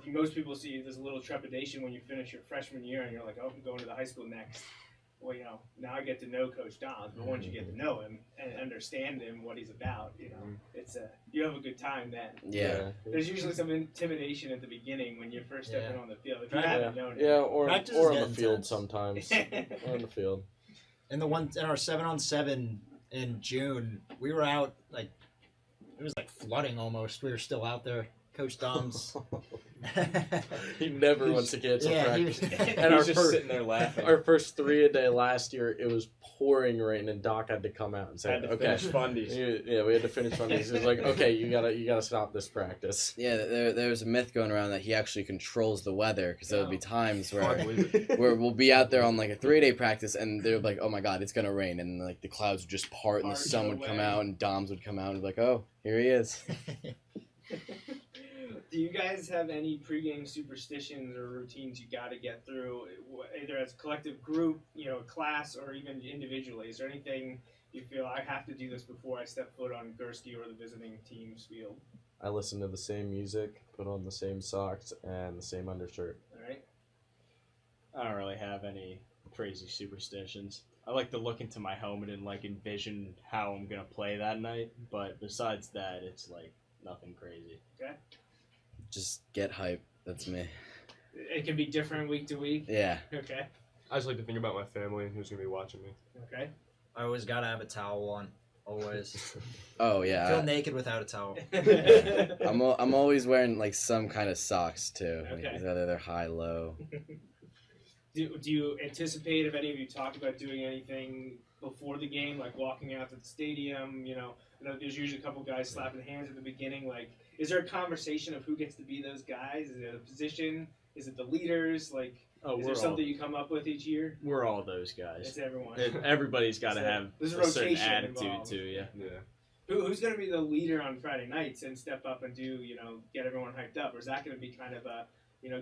Most people see this little trepidation when you finish your freshman year and you're like, "Oh, I'm going to the high school next." Well, now I get to know Coach Dom, but once you get to know him and understand him, what he's about, it's you have a good time then. Yeah. There's usually some intimidation at the beginning when you're first stepping on the field. If you haven't known him. Yeah, or on the field sometimes. Or on the field. In our 7-on-7 in June, we were out it was like flooding almost. We were still out there. Coach Dom's. He never wants to cancel practice. And he's just sitting there laughing. Our first 3-a-day last year, it was pouring rain, and Doc had to come out and say, "Okay, finish fundies." Yeah, we had to finish fundies. He was like, "Okay, you gotta stop this practice." Yeah, there's a myth going around that he actually controls the weather because there will be times where we'll be out there on like a 3-day practice, and they're like, "Oh my God, it's gonna rain," and like the clouds would just part, and the sun would come out, and Doms would come out, and be like, "Oh, here he is." Do you guys have any pregame superstitions or routines you got to get through, either as a collective group, class, or even individually? Is there anything you feel I have to do this before I step foot on Gursky or the visiting team's field? I listen to the same music, put on the same socks, and the same undershirt. All right. I don't really have any crazy superstitions. I like to look into my helmet and envision how I'm gonna play that night, but besides that, it's nothing crazy. Okay. Just get hype. That's me. It can be different week to week? Yeah. Okay. I just like to think about my family and who's going to be watching me. Okay. I always got to have a towel on. Always. Oh, yeah. I feel naked without a towel. I'm always wearing, some kind of socks, too. Okay. Whether they're high, low. Do you anticipate, if any of you talk about doing anything before the game, like walking out to the stadium? I know there's usually a couple guys slapping hands at the beginning. Is there a conversation of who gets to be those guys? Is it a position? Is it the leaders? Is there something you come up with each year? We're all those guys. It's everyone. Everybody's got to have a certain attitude involved. too. Yeah. Who's going to be the leader on Friday nights and step up and do get everyone hyped up, or is that going to be kind of a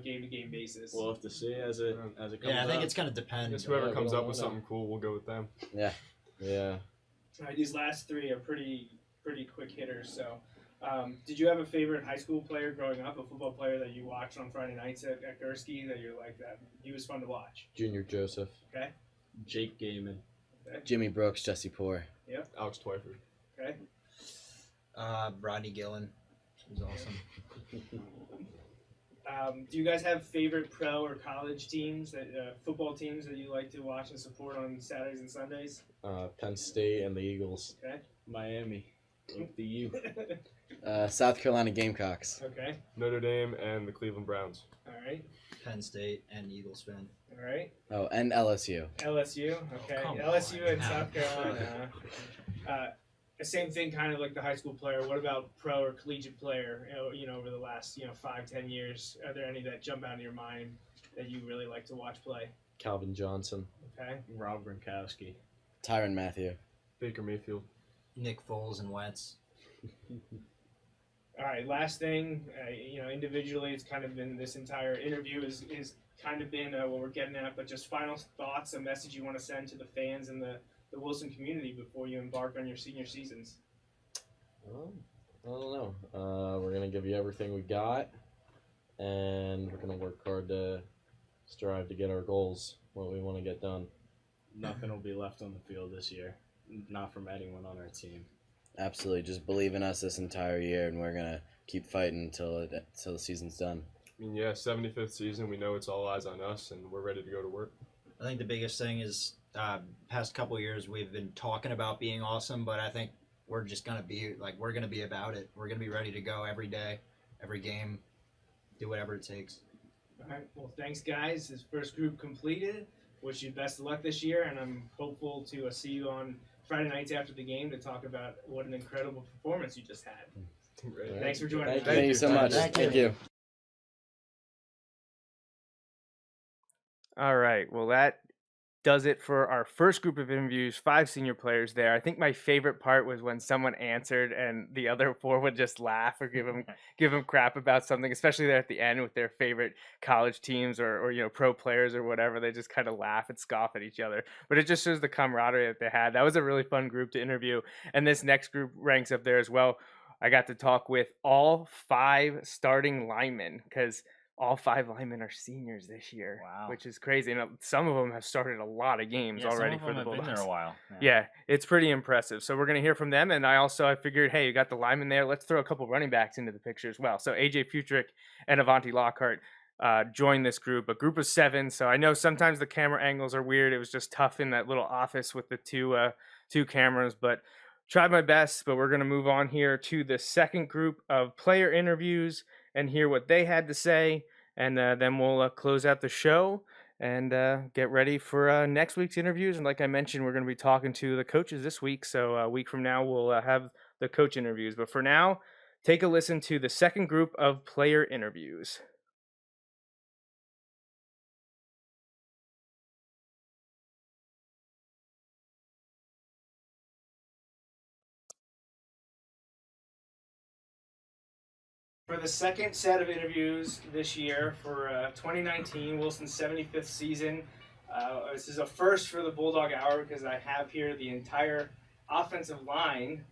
game to game basis? We'll have to see as it comes. Yeah, I think it's going to depend. Just whoever comes up with something cool, we'll go with them. Yeah. Yeah. All right, these last three are pretty quick hitters. So, did you have a favorite high school player growing up, a football player that you watched on Friday nights at Gursky that you're like that? He was fun to watch. Junior Joseph. Okay. Jake Gaiman. Okay. Jimmy Brooks, Jesse Poore. Yep. Alex Twyford. Okay. Rodney Gillen. He was awesome. Do you guys have favorite pro or college teams, football teams that you like to watch and support on Saturdays and Sundays? Penn State and the Eagles. Okay. Miami. Look to you. South Carolina Gamecocks. Okay. Notre Dame and the Cleveland Browns. All right. Penn State and Eagles fan. All right. Oh, and LSU. LSU. Okay. LSU and South Carolina. The same thing, kind of like the high school player. What about pro or collegiate player? Over the last 5-10 years, are there any that jump out in your mind that you really like to watch play? Calvin Johnson. Okay. Rob Gronkowski. Tyrann Mathieu. Baker Mayfield. Nick Foles and Wentz. All right. Last thing, individually, it's kind of been this entire interview is kind of been what we're getting at, but just final thoughts, a message you want to send to the fans and the Wilson community before you embark on your senior seasons. I don't know. We're going to give you everything we got, and we're going to work hard to strive to get our goals, what we want to get done. Nothing will be left on the field this year, not from anyone on our team. Absolutely. Just believe in us this entire year, and we're going to keep fighting until the season's done. I mean, 75th season, we know it's all eyes on us, and we're ready to go to work. I think the biggest thing is past couple of years we've been talking about being awesome, but I think we're just going to be we're going to be about it. We're going to be ready to go every day, every game, do whatever it takes. All right. Well, thanks, guys. This first group completed. Wish you best of luck this year, and I'm hopeful to see you on Friday nights after the game to talk about what an incredible performance you just had. Right. Thanks for joining us. Thank you so much. Thank you. All right. Well, that does it for our first group of interviews, 5 senior players there. I think my favorite part was when someone answered and the other 4 would just laugh or give them crap about something, especially there at the end with their favorite college teams or pro players or whatever. They just kind of laugh and scoff at each other. But it just shows the camaraderie that they had. That was a really fun group to interview. And this next group ranks up there as well. I got to talk with all 5 starting linemen because all 5 linemen are seniors this year, which is crazy. And some of them have started a lot of games already for the Bulldogs. Been there a while. Yeah, it's pretty impressive. So we're going to hear from them. And I figured, hey, you got the linemen there. Let's throw a couple running backs into the picture as well. So AJ Futrick and Avanti Lockhart joined this group, a group of 7. So I know sometimes the camera angles are weird. It was just tough in that little office with the two cameras, but tried my best. But we're going to move on here to the second group of player interviews and hear what they had to say. And then we'll close out the show and get ready for next week's interviews. And like I mentioned, we're going to be talking to the coaches this week. So a week from now, we'll have the coach interviews. But for now, take a listen to the second group of player interviews. For the second set of interviews this year for 2019, Wilson's 75th season, this is a first for the Bulldog Hour because I have here the entire offensive line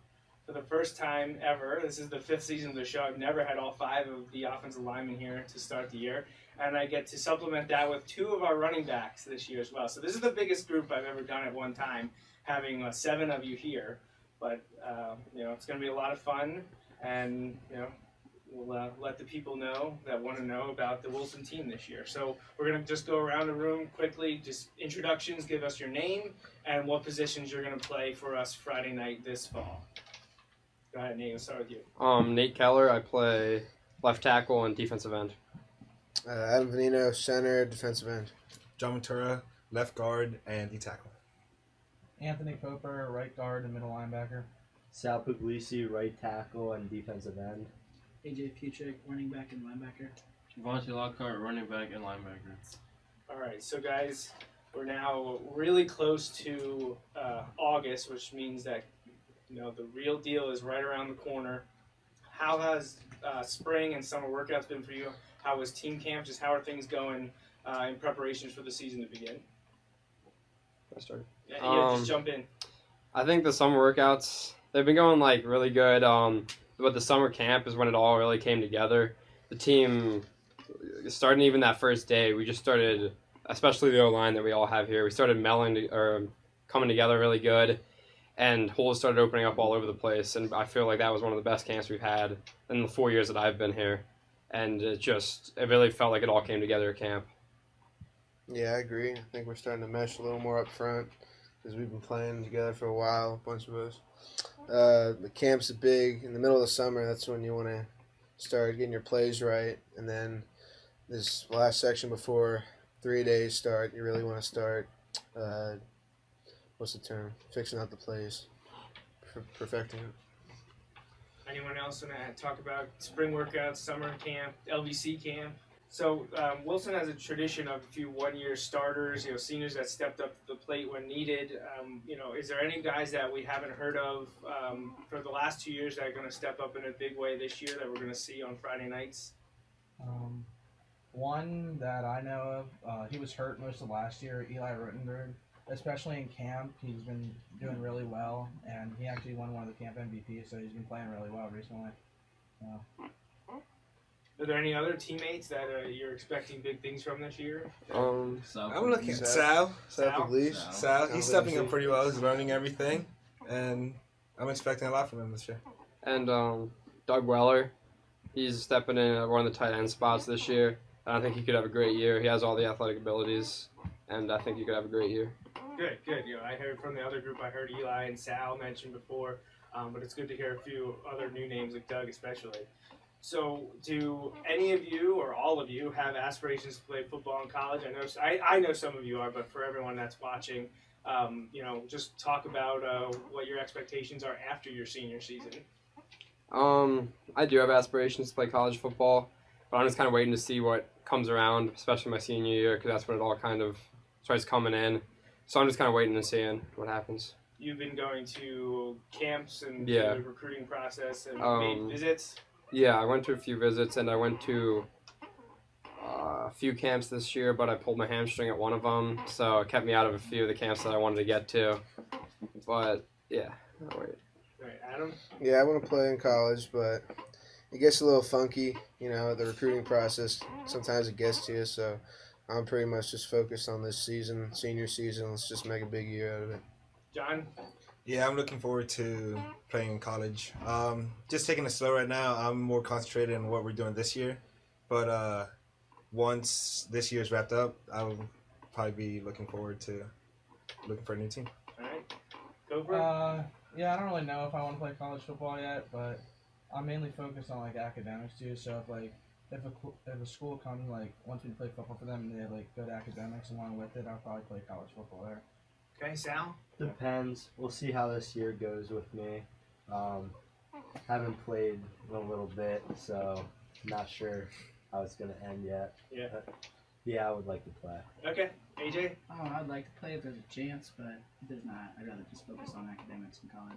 for the first time ever. This is the 5th season of the show. I've never had all 5 of the offensive linemen here to start the year, and I get to supplement that with 2 of our running backs this year as well. So this is the biggest group I've ever done at one time, having 7 of you here. But it's going to be a lot of fun, and we'll let the people know that want to know about the Wilson team this year. So we're going to just go around the room quickly, just introductions, give us your name, and what positions you're going to play for us Friday night this fall. Go ahead, Nate, we'll start with you. Nate Keller, I play left tackle and defensive end. Adam Vanino, center, defensive end. John Ventura, left guard and D-tackle. Anthony Koper, right guard and middle linebacker. Sal Pugliese, right tackle and defensive end. AJ Futrick, running back and linebacker. Avanti Lockhart, running back and linebacker. All right, so guys, we're now really close to August, which means that the real deal is right around the corner. How has spring and summer workouts been for you? How was team camp? Just how are things going in preparations for the season to begin? I start. Yeah, just jump in. I think the summer workouts, they've been going really good. But the summer camp is when it all really came together. The team, starting even that first day, we just started, especially the O-line that we all have here, we started coming together really good, and holes started opening up all over the place. And I feel like that was one of the best camps we've had in the 4 years that I've been here. And it really felt like it all came together at camp. Yeah, I agree. I think we're starting to mesh a little more up front because we've been playing together for a while, a bunch of us. The camp's big. In the middle of the summer, that's when you want to start getting your plays right. And then this last section before 3 days start. You really want to start. What's the term? Fixing out the plays, perfecting it. Anyone else want to talk about spring workouts, summer camp, LVC camp? So Wilson has a tradition of a few one-year starters, seniors that stepped up to the plate when needed. Is there any guys that we haven't heard of for the last 2 years that are going to step up in a big way this year that we're going to see on Friday nights? One that I know of, he was hurt most of last year, Eli Rottenberg. Especially in camp, he's been doing really well, and he actually won one of the camp MVPs, so he's been playing really well recently. Are there any other teammates that you're expecting big things from this year? I'm looking at Sal. Sal. He's stepping up pretty well. He's learning everything, and I'm expecting a lot from him this year. And Doug Weller, he's stepping in at one of the tight end spots this year. And I think he could have a great year. He has all the athletic abilities, and I think he could have a great year. Good. I heard from the other group, I heard Eli and Sal mentioned before, but it's good to hear a few other new names like Doug especially. So do any of you or all of you have aspirations to play football in college? I know some of you are, but for everyone that's watching, just talk about what your expectations are after your senior season. I do have aspirations to play college football, but I'm just kind of waiting to see what comes around, especially my senior year, because that's when it all kind of starts coming in. So I'm just kind of waiting and seeing what happens. You've been going to camps and the recruiting process and made visits? Yeah, I went to a few visits, and I went to a few camps this year, but I pulled my hamstring at one of them, so it kept me out of a few of the camps that I wanted to get to. But, yeah, I'll wait. All right, Adam? Yeah, I want to play in college, but it gets a little funky, the recruiting process. Sometimes it gets to you, so I'm pretty much just focused on this season, senior season. Let's just make a big year out of it. John? Yeah, I'm looking forward to playing in college. Just taking it slow right now. I'm more concentrated on what we're doing this year. But once this year's wrapped up, I'll probably be looking for a new team. All right. Koper? Yeah, I don't really know if I want to play college football yet, but I'm mainly focused on academics too. So if a school comes wants me to play football for them and they go to academics along with it, I'll probably play college football there. Okay, Sal? Depends. We'll see how this year goes with me. Haven't played in a little bit, so not sure how it's going to end yet. Yeah. Yeah, I would like to play. Okay. AJ? I'd like to play if there's a chance, but if there's not, I'd rather just focus on academics in college.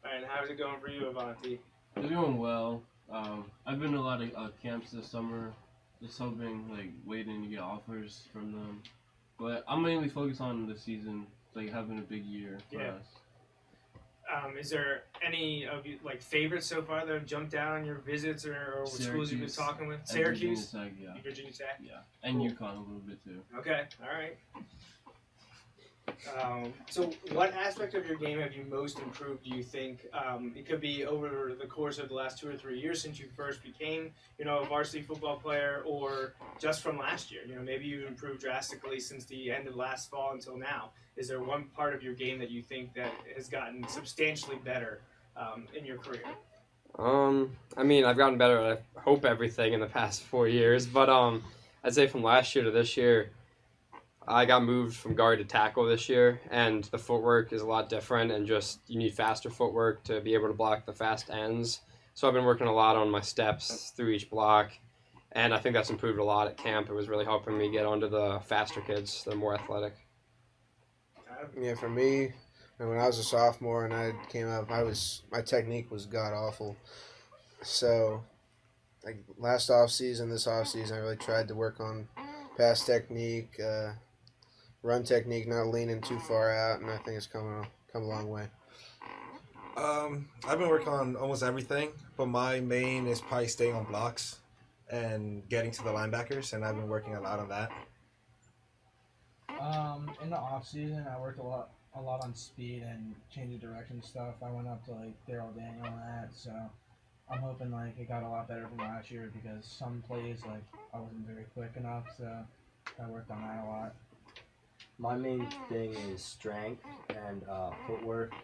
All right, how's it going for you, Avanti? It's going well. I've been to a lot of camps this summer, just hoping, waiting to get offers from them. But I'm mainly focused on the season, having a big year for us. Is there any of you favorites so far that have jumped out on your visits or schools you've been talking with? Syracuse? Virginia Tech, yeah. Virginia Tech? Yeah. And cool. UConn a little bit too. Okay, all right. So what aspect of your game have you most improved, do you think? It could be over the course of the last 2 or 3 years since you first became, a varsity football player, or just from last year. Maybe you've improved drastically since the end of last fall until now. Is there one part of your game that you think that has gotten substantially better in your career? I've gotten better at, I hope, everything in the past 4 years, but I'd say from last year to this year, I got moved from guard to tackle this year, and the footwork is a lot different, and you need faster footwork to be able to block the fast ends. So I've been working a lot on my steps through each block, and I think that's improved a lot at camp. It was really helping me get onto the faster kids, the more athletic. Yeah, for me, when I was a sophomore and I came up, my technique was god awful. So, last off season, this off season, I really tried to work on pass technique, run technique, not leaning too far out, and I think it's come a long way. I've been working on almost everything, but my main is probably staying on blocks and getting to the linebackers, and I've been working a lot on that. In the off season, I worked a lot on speed and change of direction stuff. I went up to Daryl Daniel on that, so I'm hoping it got a lot better from last year because some plays I wasn't very quick enough, so I worked on that a lot. My main thing is strength and footwork.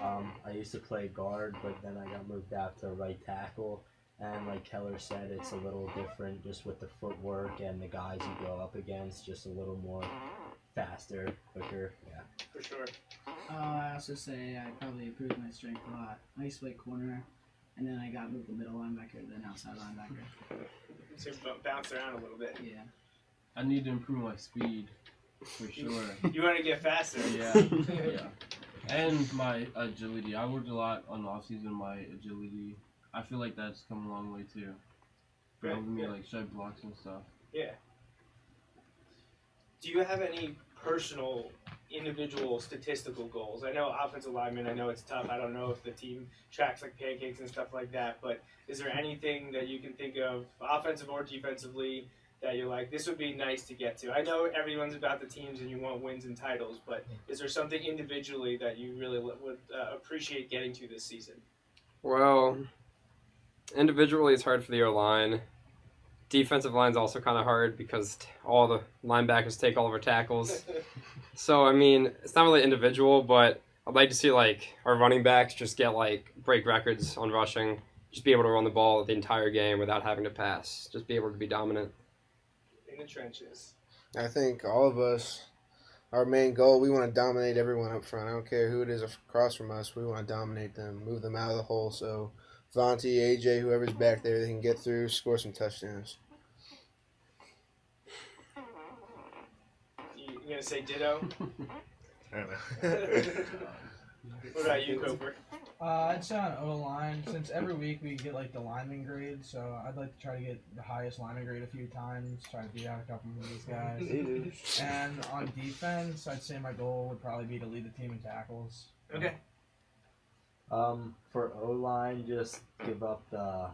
I used to play guard, but then I got moved out to right tackle, And like Keller said, it's a little different just with the footwork and the guys you go up against, just a little more faster, quicker. Yeah. For sure. I also say I probably improved my strength a lot. I used to play corner, and then I got moved to middle linebacker, then outside linebacker. So bounce around a little bit. Yeah. I need to improve my speed, for sure. You want to get faster. Yeah. Yeah. And my agility. I worked a lot on the off-season, my agility. I feel like that's come a long way, too. For helping me, like, shed blocks and stuff. Yeah. Do you have any personal, individual statistical goals? I know offensive linemen, I know it's tough. I don't know if the team tracks like pancakes and stuff like that, but is there anything that you can think of, offensive or defensively, that you're like, this would be nice to get to? I know everyone's about the teams and you want wins and titles, but is there something individually that you really would appreciate getting to this season? Well, individually it's hard for the O-line. Defensive line's also kind of hard because all the linebackers take all of our tackles. So, I mean, it's not really individual, but I'd like to see, like, our running backs just get, like, break records on rushing. Just be able to run the ball the entire game without having to pass. Just be able to be dominant. In the trenches. I think all of us, our main goal, we want to dominate everyone up front. I don't care who it is across from us. We want to dominate them, move them out of the hole. So, Avanti, AJ, whoever's back there, they can get through, score some touchdowns. You going to say ditto? I don't know. What about you, Koper? I'd say on O-line, since every week we get like the lineman grade, so I'd like to try to get the highest lineman grade a few times, try to beat out a couple of these guys. And on defense, I'd say my goal would probably be to lead the team in tackles. Okay. For O-line, just give up the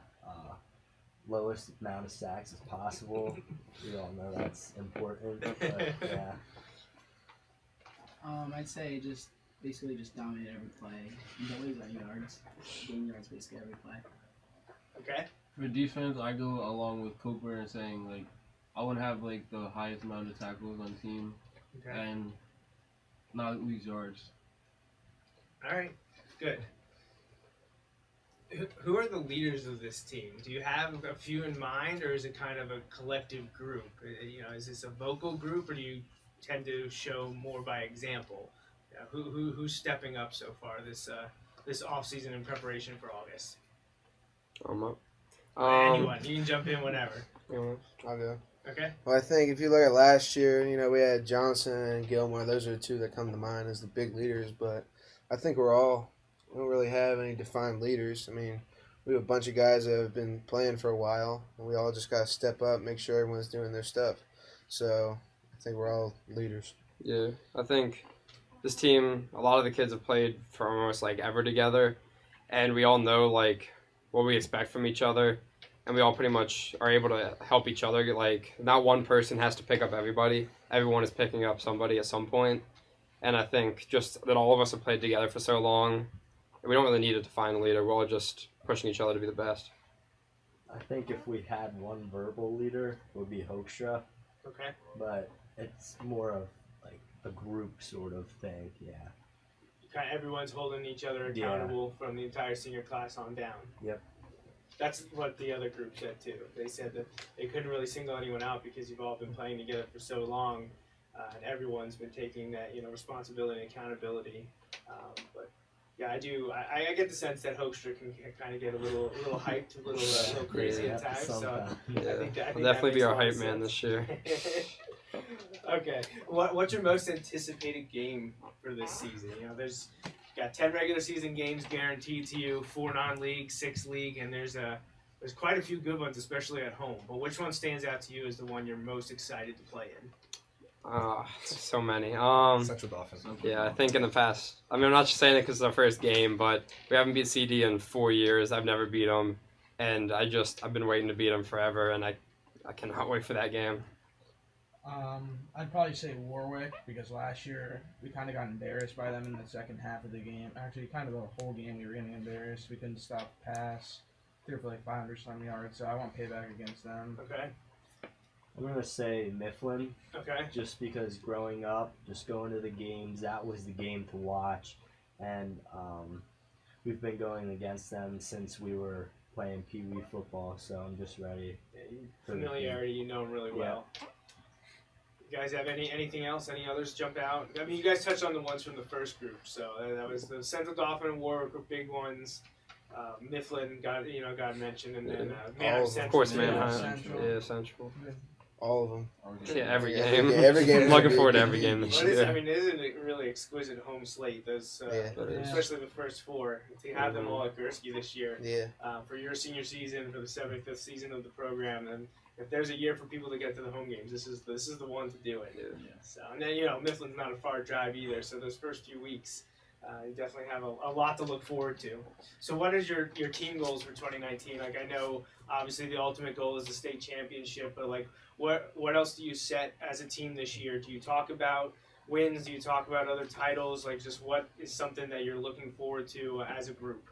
lowest amount of sacks as possible. We all know that's important, but yeah. I'd say basically just dominate every play. And don't lose our yards. Gain yards basically every play. Okay. For defense, I go along with Koper and saying, like, I want to have, like, the highest amount of tackles on the team and not lose yards. All right. Good. Who are the leaders of this team? Do you have a few in mind, or is it kind of a collective group? You know, is this a vocal group, or do you tend to show more by example? Who's stepping up so far this off season in preparation for August? Anyone, you can jump in whenever. I'll go. Okay. Well, I think if you look at last year, you know, we had Johnson and Gilmore. Those are the two that come to mind as the big leaders. But I think we don't really have any defined leaders. I mean, we have a bunch of guys that have been playing for a while, and we all just got to step up, make sure everyone's doing their stuff. So I think we're all leaders. Yeah, I think this team, a lot of the kids have played for almost like ever together, and we all know like what we expect from each other, and we all pretty much are able to help each other. Like, not one person has to pick up everybody. Everyone is picking up somebody at some point, and I think just that all of us have played together for so long, we don't really need to define a leader. We're all just pushing each other to be the best. I think if we had one verbal leader, it would be Hoekstra. Okay. But it's more of like a group sort of thing, yeah. Kind of everyone's holding each other accountable from the entire senior class on down. Yep. That's what the other group said too. They said that they couldn't really single anyone out because you've all been playing together for so long, and everyone's been taking that responsibility and accountability. But yeah, I do. I get the sense that Hoekstra can kind of get a little hyped, a little crazy at times. So I think I'll definitely be our hype man this year. Okay, what's your most anticipated game for this season? You know, there's got 10 regular season games guaranteed to you, 4 non-league, 6 league, and there's quite a few good ones, especially at home. But which one stands out to you as the one you're most excited to play in? So many. Central Dolphins. Yeah, I think in the past. I mean, I'm not just saying it because it's our first game, but we haven't beat CD in 4 years. I've never beat them, and I've been waiting to beat them forever, and I cannot wait for that game. I'd probably say Warwick, because last year we kind of got embarrassed by them in the second half of the game. Actually, kind of the whole game we were getting embarrassed. We couldn't stop the pass. Threw for like 500-some yards, so I want payback against them. Okay. I'm going to say Mifflin. Okay. Just because growing up, just going to the games, that was the game to watch. And we've been going against them since we were playing Pee Wee football, so I'm just ready. Familiarity, you know him really well. You guys have anything else? Any others jump out? I mean, you guys touched on the ones from the first group, so that was the Central Dauphin and Warwick were big ones. Mifflin got mentioned, and then Manheim Central. Of course, Manheim. Yeah, Central. All of them. Yeah, every game. Yeah, every game. I'm looking forward to every game this year. I mean, it is a really exquisite home slate. Those, especially the first four. To have them all at Gursky this year. Yeah. For your senior season, for the 75th season of the program, and if there's a year for people to get to the home games, this is the one to do it. Yeah. So, and then Mifflin's not a far drive either. So those first few weeks, you definitely have a lot to look forward to. So what is your team goals for 2019? Like, I know obviously the ultimate goal is the state championship, but like what else do you set as a team this year? Do you talk about wins? Do you talk about other titles? Like, just what is something that you're looking forward to as a group?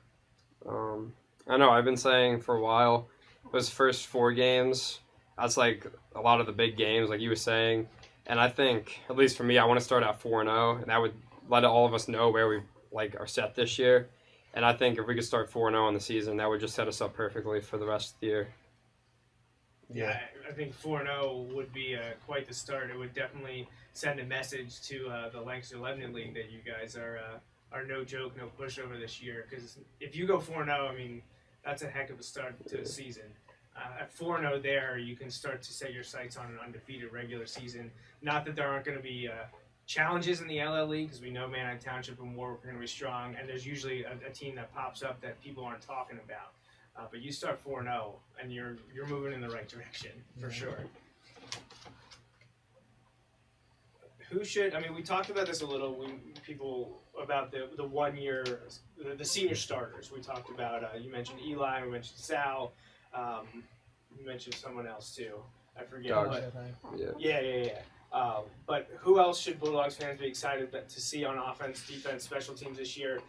I know I've been saying for a while, those first 4 games, that's like a lot of the big games, like you were saying. And I think, at least for me, I want to start out 4-0, and that would let all of us know where we are set this year. And I think if we could start 4-0 in the season, that would just set us up perfectly for the rest of the year. Yeah, I think 4-0 would be quite the start. It would definitely send a message to the Lancaster-Lebanon League that you guys are no joke, no pushover this year. Because if you go 4-0, I mean, that's a heck of a start to the season. At 4-0 there, you can start to set your sights on an undefeated regular season. Not that there aren't going to be challenges in the LL League, because we know Manheim Township and Warwick are going to be strong, and there's usually a team that pops up that people aren't talking about. But you start 4-0, and you're moving in the right direction, for sure. Who should, I mean, we talked about this a little, about the 1 year, the senior starters. We talked about, you mentioned Eli, we mentioned Sal, you mentioned someone else too. I forget. But, yeah. But who else should Bulldogs fans be excited to see on offense, defense, special teams this year?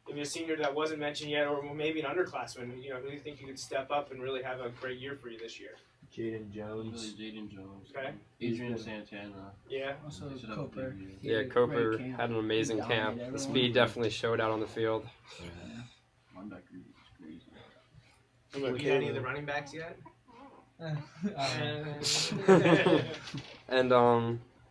Maybe a senior that wasn't mentioned yet, or maybe an underclassman. Who do you think you could step up and really have a great year for you this year? Jaden Jones. Jaden Jones. Okay. Adrian Santana. Yeah. Also Koper. Yeah, Koper had an amazing camp. The speed definitely showed out on the field. Yeah. Linebacker is crazy. Have you beat any of the running backs yet? And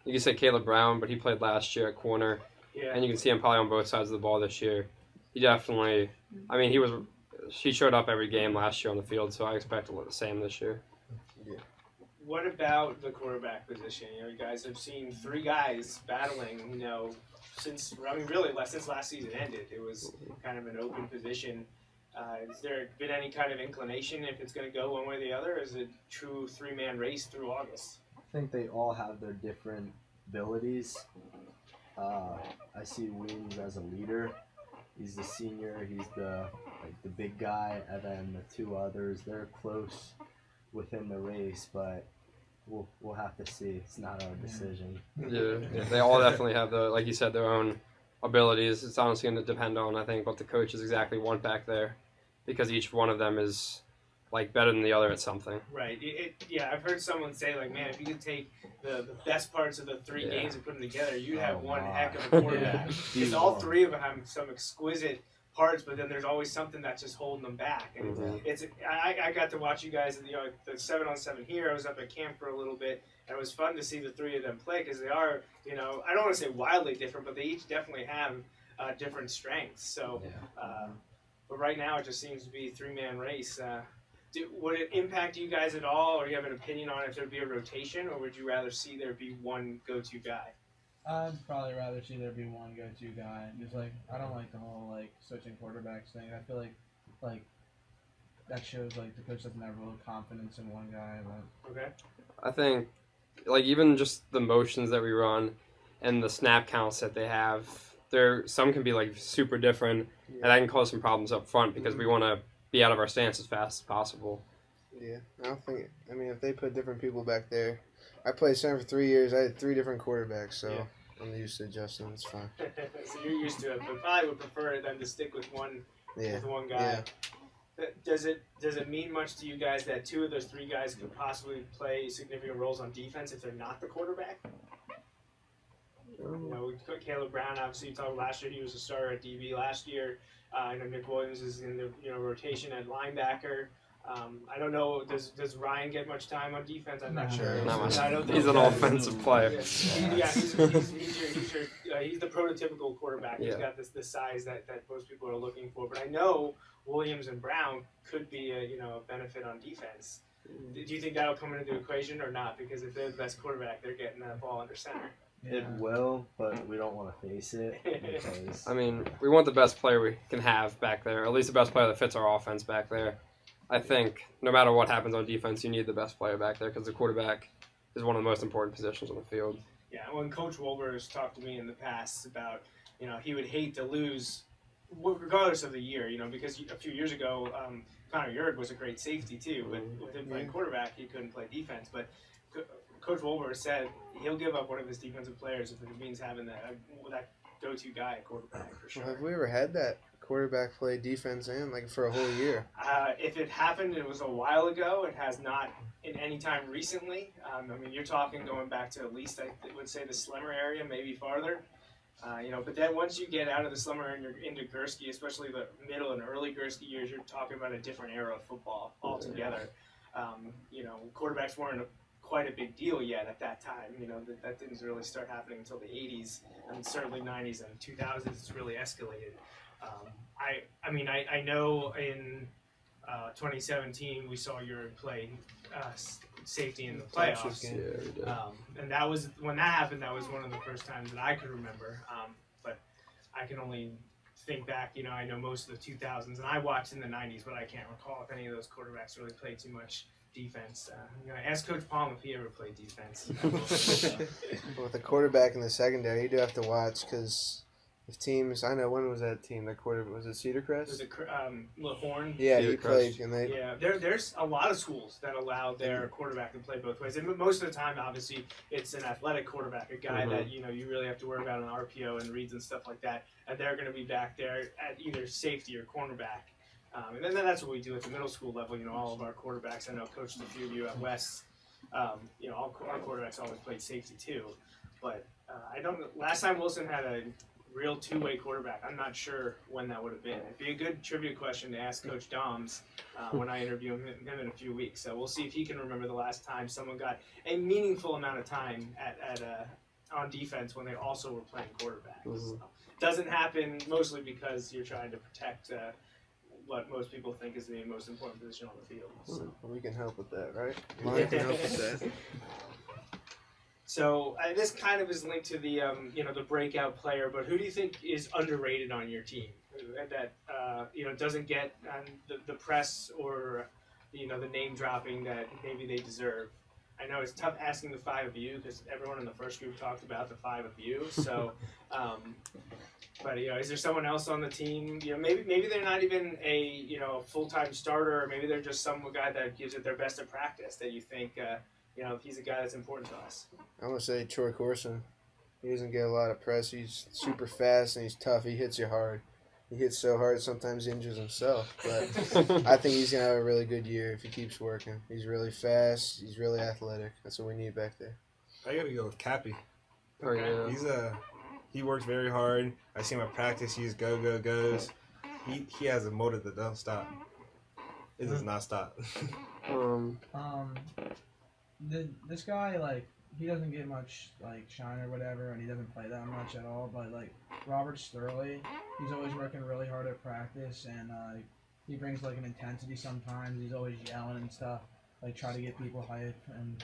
you can say Caleb Brown, but he played last year at corner. Yeah. And you can see him probably on both sides of the ball this year. He definitely, I mean, he showed up every game last year on the field, so I expect the same this year. Yeah. What about the quarterback position? You guys have seen 3 guys battling, since last season ended. It was kind of an open position. Has there been any kind of inclination if it's going to go one way or the other, or is it a true 3-man race through August? I think they all have their different abilities. I see Weems as a leader. He's the senior. He's the big guy, and then the 2 others, they're close within the race, but we'll have to see. It's not our decision. Yeah, they all definitely have like you said, their own abilities. It's honestly going to depend on, I think, what the coaches exactly want back there, because each one of them is better than the other at something. Right. I've heard someone say, man, if you could take the best parts of the 3 games and put them together, you'd have one heck of a quarterback. Because all 3 of them have some exquisite parts, but then there's always something that's just holding them back. And I got to watch you guys at the 7-on-7 here. I was up at camp for a little bit, and it was fun to see the 3 of them play, because they are, I don't want to say wildly different, but they each definitely have different strengths. So, but right now it just seems to be a 3-man race. Would it impact you guys at all, or do you have an opinion on if there'd be a rotation, or would you rather see there be one go-to guy? I'd probably rather see there be one go-to guy. Just I don't like the whole switching quarterbacks thing. I feel like that shows the coach doesn't have real confidence in one guy. But. Okay. I think even just the motions that we run and the snap counts that they have, some can be super different, and that can cause some problems up front because we want to be out of our stance as fast as possible. Yeah, if they put different people back there. I played center for 3 years. I had 3 different quarterbacks, so I'm used to adjusting. It's fine. So you're used to it, but probably would prefer them to stick with one guy. Yeah. Does it mean much to you guys that 2 of those 3 guys could possibly play significant roles on defense if they're not the quarterback? You know, Caleb Brown, obviously, you talked last year, he was a starter at DB last year. I know Nick Williams is in the rotation at linebacker. I don't know. Does Ryan get much time on defense? I'm not sure. Not much. I don't He's think an offensive player. Yeah, he's the prototypical quarterback. He's got the size that most people are looking for. But I know Williams and Brown could be a benefit on defense. Do you think that'll come into the equation or not? Because if they're the best quarterback, they're getting that ball under center. It will, but we don't want to face it. Because I mean, we want the best player we can have back there, at least the best player that fits our offense back there. I think no matter what happens on defense, you need the best player back there because the quarterback is one of the most important positions on the field. Yeah, when Coach Wolver has talked to me in the past about, he would hate to lose, regardless of the year, because a few years ago, Connor Yurg was a great safety too, but with him playing quarterback, he couldn't play defense. But Coach Wolver said he'll give up one of his defensive players if it means having that go-to guy at quarterback for sure. Well, have we ever had that quarterback play defense and for a whole year? If it happened, it was a while ago. It has not in any time recently. I mean, you're talking going back to at least I would say the Slimmer area, maybe farther. But then once you get out of the Slimmer and you're into Gursky, especially the middle and early Gursky years, you're talking about a different era of football altogether. Quarterbacks weren't quite a big deal yet at that time. That didn't really start happening until the 80s and certainly 90s and 2000s. It's really escalated. I know in 2017 we saw Yurg play safety in the playoffs, and that was when that happened. That was one of the first times that I could remember. But I can only think back. I know most of the 2000s, and I watched in the 90s, but I can't recall if any of those quarterbacks really played too much defense. Ask Coach Palm if he ever played defense. Well, with the quarterback in the secondary, you do have to watch because if teams, I know when was that team? That quarterback was it Cedar Crest? Was it Lahorn? Yeah, he played, and they. Yeah, there's a lot of schools that allow their quarterback to play both ways, and most of the time, obviously, it's an athletic quarterback, a guy that you really have to worry about an RPO and reads and stuff like that, and they're going to be back there at either safety or cornerback. And then that's what we do at the middle school level. All of our quarterbacks, I know coached a few of you at West. All our quarterbacks always played safety too. But I don't know. Last time Wilson had a real two-way quarterback, I'm not sure when that would have been. It'd be a good trivia question to ask Coach Doms when I interview him in a few weeks. So we'll see if he can remember the last time someone got a meaningful amount of time on defense when they also were playing quarterback. So, doesn't happen mostly because you're trying to protect what most people think is the most important position on the field. So. We can help with that, right? We can help with that. So this kind of is linked to the the breakout player, but who do you think is underrated on your team that doesn't get the press or the name dropping that maybe they deserve? I know it's tough asking the five of you because everyone in the first group talked about the five of you. So, but is there someone else on the team? Maybe they're not even a full-time starter, or maybe they're just some guy that gives it their best at practice that you think he's a guy that's important to us. I'm gonna say Troy Corson. He doesn't get a lot of press. He's super fast and he's tough. He hits you hard. He hits so hard sometimes he injures himself. But I think he's gonna have a really good year if he keeps working. He's really fast. He's really athletic. That's what we need back there. I gotta go with Cappy. Oh yeah. He works very hard. I see him at practice. He's goes. He has a motor that doesn't stop. It does not stop. This guy, he doesn't get much, shine or whatever, and he doesn't play that much at all, but, Robert Sterling, he's always working really hard at practice, and, he brings, an intensity sometimes. He's always yelling and stuff, try to get people hyped, and,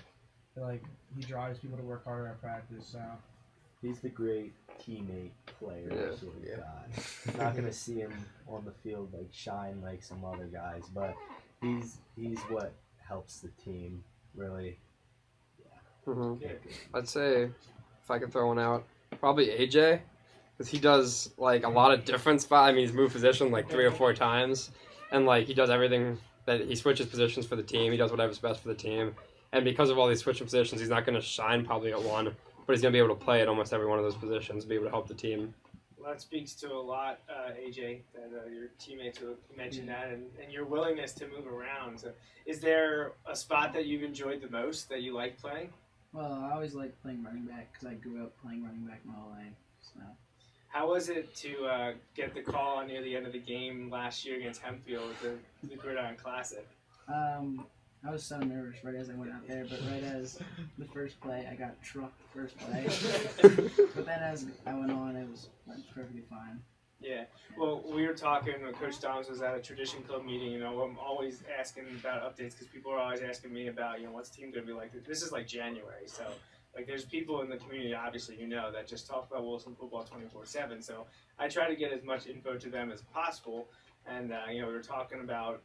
he drives people to work harder at practice, so. He's the great teammate player sort of guy. Not going to see him on the field, shine like some other guys, but he's what helps the team really. I'd say, if I could throw one out, probably AJ, because he does a lot of different spots. I mean, he's moved position 3 or 4 times, and he does everything that he switches positions for the team. He does whatever's best for the team, and because of all these switching positions, he's not going to shine probably at one, but he's going to be able to play at almost every one of those positions, be able to help the team. Well, that speaks to a lot, AJ, that your teammates mentioned that, and your willingness to move around. So is there a spot that you've enjoyed the most that you like playing? Well, I always liked playing running back because I grew up playing running back my whole life. So. How was it to get the call near the end of the game last year against Hempfield with the Gridiron Classic? I was so nervous right as I went out there, but right as the first play, I got trucked the first play. But then as I went on, it was perfectly fine. Yeah. Well, we were talking when Coach Doms was at a Tradition Club meeting. I'm always asking about updates because people are always asking me about, what's the team going to be like. This is like January, so there's people in the community, obviously, that just talk about Wilson football 24/7. So I try to get as much info to them as possible. And we were talking about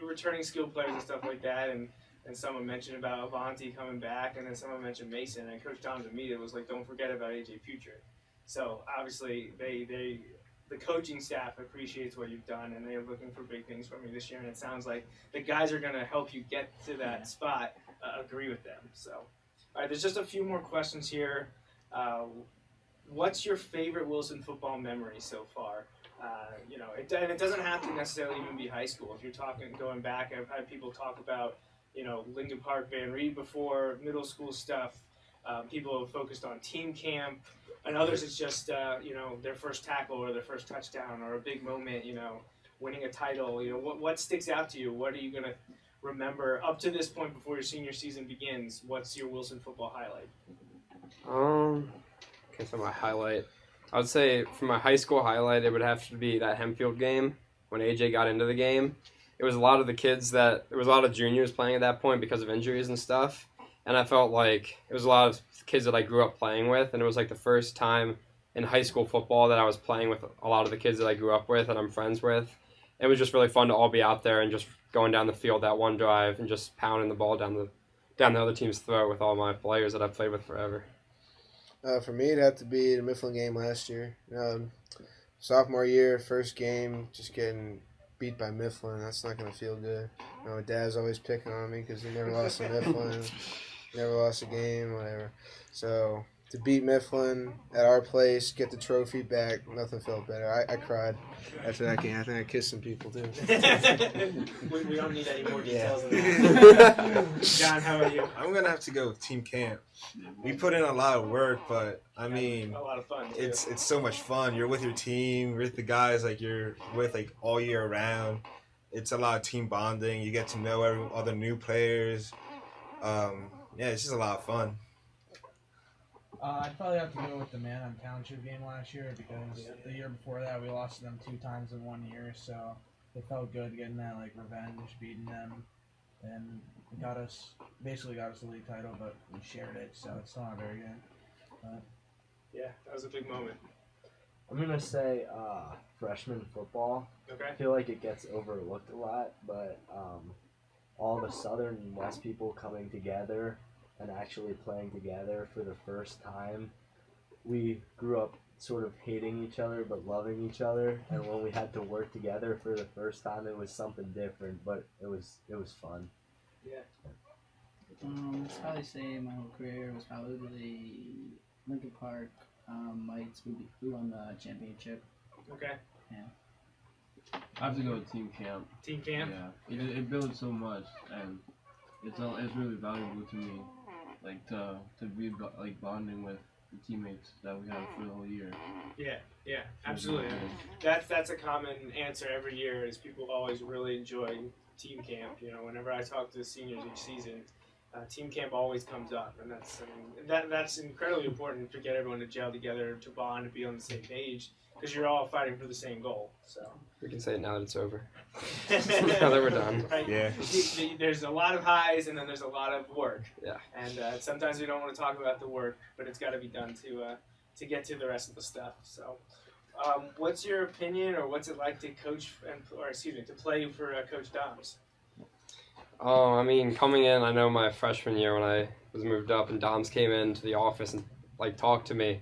returning skill players and stuff like that, and someone mentioned about Avanti coming back, and then someone mentioned Mason, and Coach Doms immediately was like, don't forget about AJ Futrick. So obviously the coaching staff appreciates what you've done, and they're looking for big things from you this year, and it sounds like the guys are going to help you get to that spot. Agree with them. So, all right, there's just a few more questions here. What's your favorite Wilson football memory so far? And it doesn't have to necessarily even be high school. If you're going back, I've had people talk about, Lincoln Park, Van Reed before, middle school stuff. People have focused on team camp, and others it's just, their first tackle or their first touchdown or a big moment, winning a title. What sticks out to you? What are you going to remember up to this point before your senior season begins? What's your Wilson football highlight? Okay, so my highlight. I would say for my high school highlight, it would have to be that Hempfield game when AJ got into the game. It was a lot of the kids there was a lot of juniors playing at that point because of injuries and stuff. And I felt like it was a lot of kids that I grew up playing with, and it was like the first time in high school football that I was playing with a lot of the kids that I grew up with and I'm friends with. It was just really fun to all be out there and just going down the field that one drive and just pounding the ball down the other team's throat with all my players that I've played with forever. For me, it'd have to be the Mifflin game last year. Sophomore year, first game, just getting beat by Mifflin. That's not going to feel good. Dad's always picking on me because he never lost to Mifflin, never lost a game, whatever. So to beat Mifflin at our place, get the trophy back, nothing felt better. I cried after that game. I think I kissed some people too. we don't need any more details than that. John, how about you? I'm gonna have to go with team camp. We put in a lot of work, but I mean, a lot of fun. Too. It's so much fun. You're with your team, you're with the guys you're with all year round. It's a lot of team bonding. You get to know other new players. It's just a lot of fun. I'd probably have to go with the Manheim Township game last year because the year before that we lost to them 2 times in 1 year, so it felt good getting that revenge, beating them, and basically got us the league title, but we shared it, so it's still not very good. But yeah, that was a big moment. I'm gonna say freshman football. Okay. I feel like it gets overlooked a lot, but all the Southern and West people coming together and actually playing together for the first time. We grew up sort of hating each other but loving each other, and when we had to work together for the first time, it was something different, but it was fun. Yeah. I'd probably say my whole career was probably Lincoln Park, Mites. We won the championship. Okay. Yeah. I have to go with team camp. Team camp? Yeah. It builds so much, and it's really valuable to me, to be bonding with the teammates that we have for the whole year. Yeah, absolutely. That's a common answer every year. Is people always really enjoy team camp. Whenever I talk to the seniors each season, team camp always comes up, and that's incredibly important to get everyone to gel together, to bond, to be on the same page, because you're all fighting for the same goal. So we can say it now that it's over. Now that we're done. Right? Yeah. There's a lot of highs, and then there's a lot of work. Yeah. And sometimes we don't want to talk about the work, but it's got to be done to get to the rest of the stuff. So, what's your opinion, or what's it like to to play for Coach Doms? I mean, coming in, I know my freshman year when I was moved up and Doms came into the office and talked to me,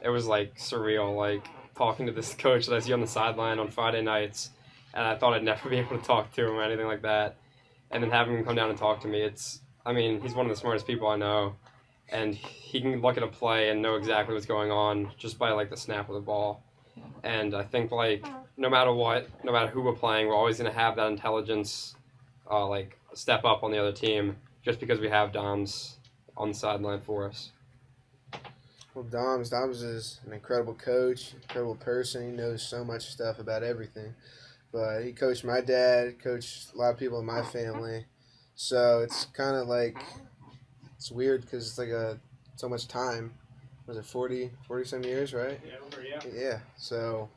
it was surreal, talking to this coach that I see on the sideline on Friday nights, and I thought I'd never be able to talk to him or anything like that, and then having him come down and talk to me, he's one of the smartest people I know, and he can look at a play and know exactly what's going on just by the snap of the ball, and I think no matter who we're playing, we're always going to have that intelligence step up on the other team just because we have Doms on the sideline for us? Well, Dom's is an incredible coach, incredible person. He knows so much stuff about everything. But he coached my dad, coached a lot of people in my family. So it's kind of like, it's weird because it's like so much time. Was it 40 some years, right? Yeah. So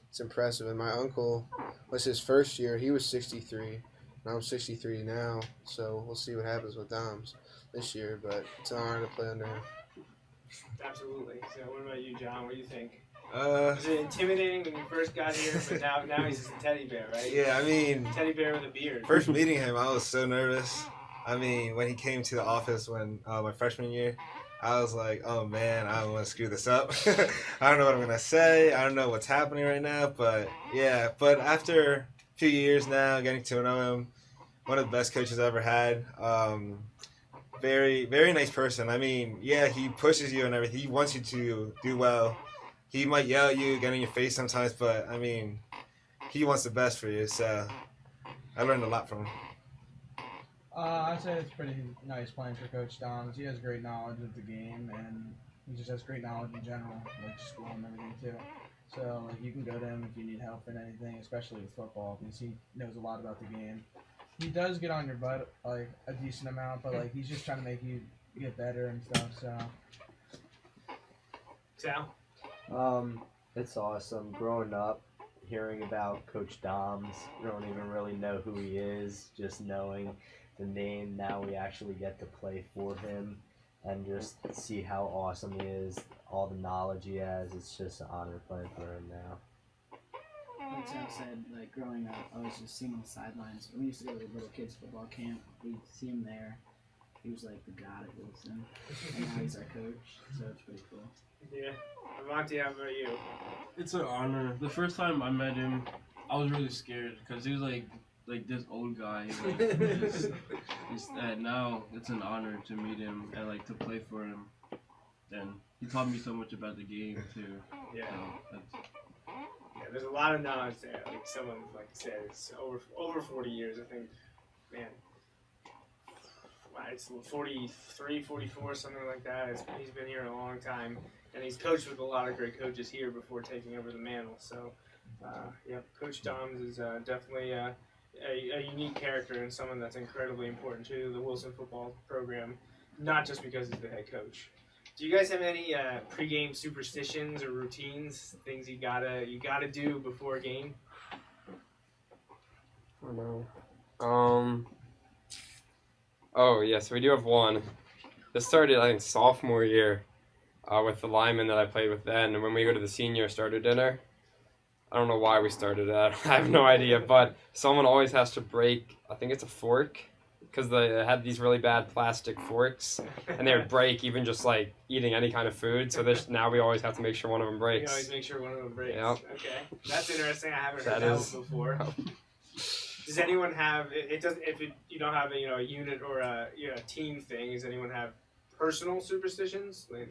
it's impressive. And my uncle was his first year. He was 63. And I'm 63 now. So we'll see what happens with Dom's this year. But it's an honor to play under him. Absolutely. So what about you, John? What do you think? Was it intimidating when you first got here? But now he's just a teddy bear, right? Yeah, I mean, teddy bear with a beard. First meeting him, I was so nervous. I mean, when he came to the office my freshman year, I was like, oh man, I don't want to screw this up. I don't know what I'm gonna say. I don't know what's happening right now. But yeah, but after a few years now, getting to know him, one of the best coaches I ever had. Very, very nice person. I mean, yeah, he pushes you and everything. He wants you to do well. He might yell at you, get in your face sometimes, but I mean, he wants the best for you. So I learned a lot from him. I'd say it's pretty nice playing for Coach Doms. He has great knowledge of the game, and he just has great knowledge in general, like school and everything too. So like you can go to him if you need help in anything, especially with football, because he knows a lot about the game. He does get on your butt like a decent amount, but like he's just trying to make you get better and stuff. So. Sal? It's awesome. Growing up, hearing about Coach Doms, you don't even really know who he is. Just knowing the name, now we actually get to play for him and just see how awesome he is, all the knowledge he has. It's just an honor playing for him now. Like Sal said, like growing up, I was just seeing him on the sidelines. When we used to go to the little kids football camp, we'd see him there. He was like the god at Wilson, and now he's our coach, so it's pretty cool. Yeah. Avanti, how about you? It's an honor. The first time I met him, I was really scared because he was like this old guy. And now it's an honor to meet him and like to play for him. And he taught me so much about the game too. Yeah. Yeah, there's a lot of knowledge there. Like someone like said, it's over 40 years. I think, man. It's 43, 44, something like that. He's been here a long time, and he's coached with a lot of great coaches here before taking over the mantle. So, Coach Doms is definitely a unique character and someone that's incredibly important to the Wilson football program, not just because he's the head coach. Do you guys have any pregame superstitions or routines, things you gotta do before a game? I don't know. Oh, yes, we do have one. This started, I think, sophomore year with the lineman that I played with then. And when we go to the senior starter dinner, I don't know why we started that. I have no idea. But someone always has to break, I think it's a fork, because they had these really bad plastic forks. And they would break even just, like, eating any kind of food. So now we always have to make sure one of them breaks. We always make sure one of them breaks. Yep. Okay. That's interesting. I haven't heard that one before. Does anyone have it? Doesn't if you don't have a unit or a team thing? Does anyone have personal superstitions like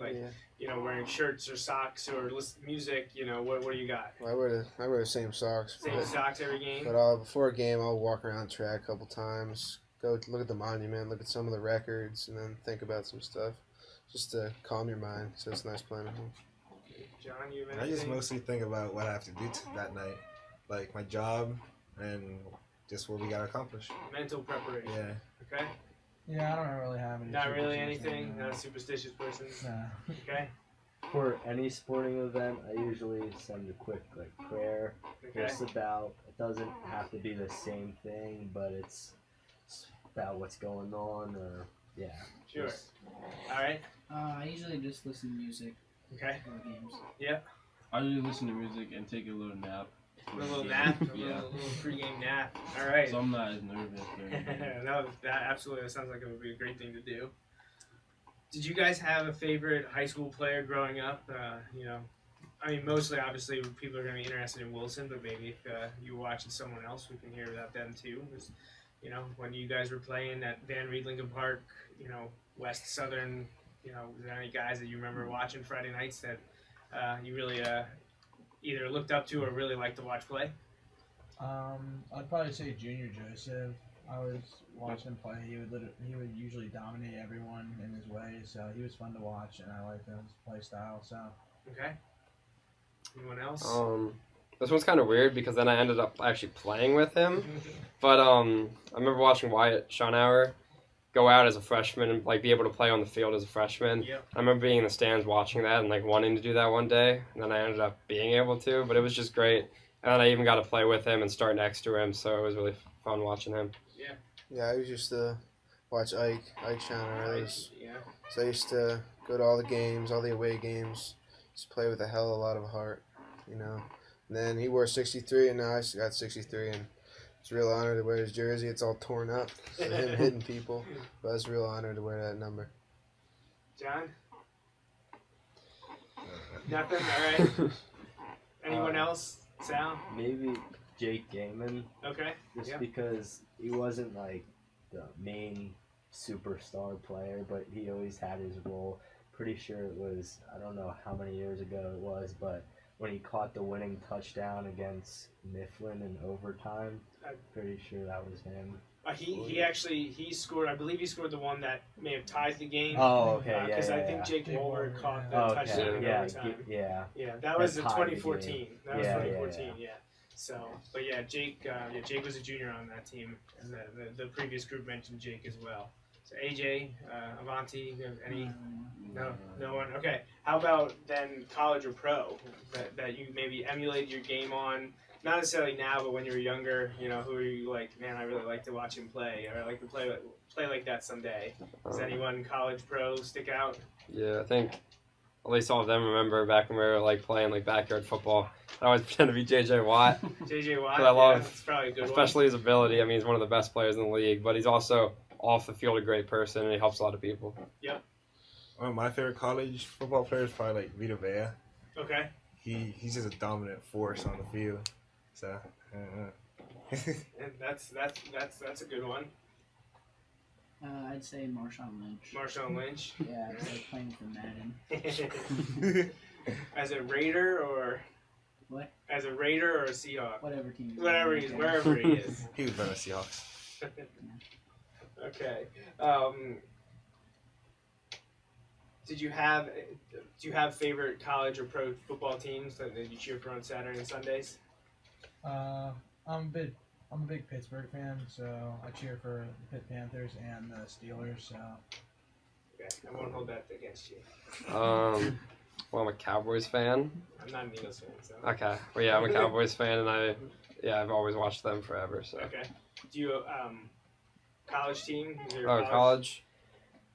wearing shirts or socks or listen to music? What do you got? Well, I wear the same socks. Same socks every game. But before a game, I'll walk around the track a couple times, go look at the monument, look at some of the records, and then think about some stuff, just to calm your mind. So it's nice playing at home. John, you have I anything? just mostly think about what I have to do that night, like my job and just what we got to accomplish. Mental preparation. Yeah. Okay. Yeah, I don't really have any. Not really anything. Not a superstitious person. Nah. Okay. For any sporting event, I usually send a quick prayer. Okay. Just about. It doesn't have to be the same thing, but it's about what's going on, or yeah. Sure. All right. I usually just listen to music. Okay. For games. Yep. I usually listen to music and take a little nap. A little nap, a little pregame nap. All right. So I'm not as nervous. No, that sounds like it would be a great thing to do. Did you guys have a favorite high school player growing up? I mean, mostly, obviously, people are going to be interested in Wilson, but maybe if you were watching someone else, we can hear about them too. Because, when you guys were playing at Van Reed Lincoln Park, West Southern, was there any guys that you remember watching Friday nights that you really either looked up to or really liked to watch play? I'd probably say Junior Joseph. I was watching him play. He would usually dominate everyone in his way, so he was fun to watch, and I liked his play style. So Okay. Anyone else? This one's kind of weird because then I ended up actually playing with him. But I remember watching Wyatt Schonauer go out as a freshman and like be able to play on the field as a freshman. Yep. I remember being in the stands watching that and like wanting to do that one day, and then I ended up being able to. But it was just great, and then I even got to play with him and start next to him, so it was really fun watching him. Yeah. Yeah, I used to watch Ike Schonauer. Yeah. So I used to go to all the games, all the away games, just play with a hell of a lot of heart, you know. And then he wore 63, and now I got 63, and it's a real honor to wear his jersey. It's all torn up for him hitting people, but it's a real honor to wear that number. John? Nothing? All right. Anyone else? Sal? Maybe Jake Gaiman. Okay. Just because he wasn't like the main superstar player, but he always had his role. Pretty sure it was, I don't know how many years ago it was, but when he caught the winning touchdown against Mifflin in overtime, pretty sure that was him. He scored. I believe he scored the one that may have tied the game. Oh, okay, Because I think Jake Wolver caught the touchdown in overtime. Yeah, that was in tied the 2014. game. That was 2014. Yeah. So, but yeah, Jake was a junior on that team, and the previous group mentioned Jake as well. So AJ, Avanti, any? No one. Okay. How about then college or pro that you maybe emulate your game on? Not necessarily now, but when you were younger, you know, who are you like? Man, I really like to watch him play, or I like to play like that someday. Does anyone college pro stick out? Yeah, I think at least all of them remember back when we were like playing like backyard football. I always pretend to be JJ Watt. JJ Watt. I love, that's probably a good especially his ability. I mean, he's one of the best players in the league, but he's also off the field a great person, and he helps a lot of people. Yep. One of my favorite college football players is probably like Vita Vea. Okay. He's just a dominant force on the field. So. And that's a good one. I'd say Marshawn Lynch. Marshawn Lynch. Yeah, I was like playing for Madden. As a Raider or what? As a Raider or a Seahawk? Whatever team. Wherever he is. He was better Seahawks. Okay. Do you have favorite college or pro football teams that you cheer for on Saturday and Sundays? I'm a big Pittsburgh fan, so I cheer for the Pitt Panthers and the Steelers. So. Okay, I won't hold that against you. Well, I'm a Cowboys fan. I'm not an Eagles fan, so. Okay. Well, yeah, I'm a Cowboys fan, and I've always watched them forever. So. Okay. Do you college team? College.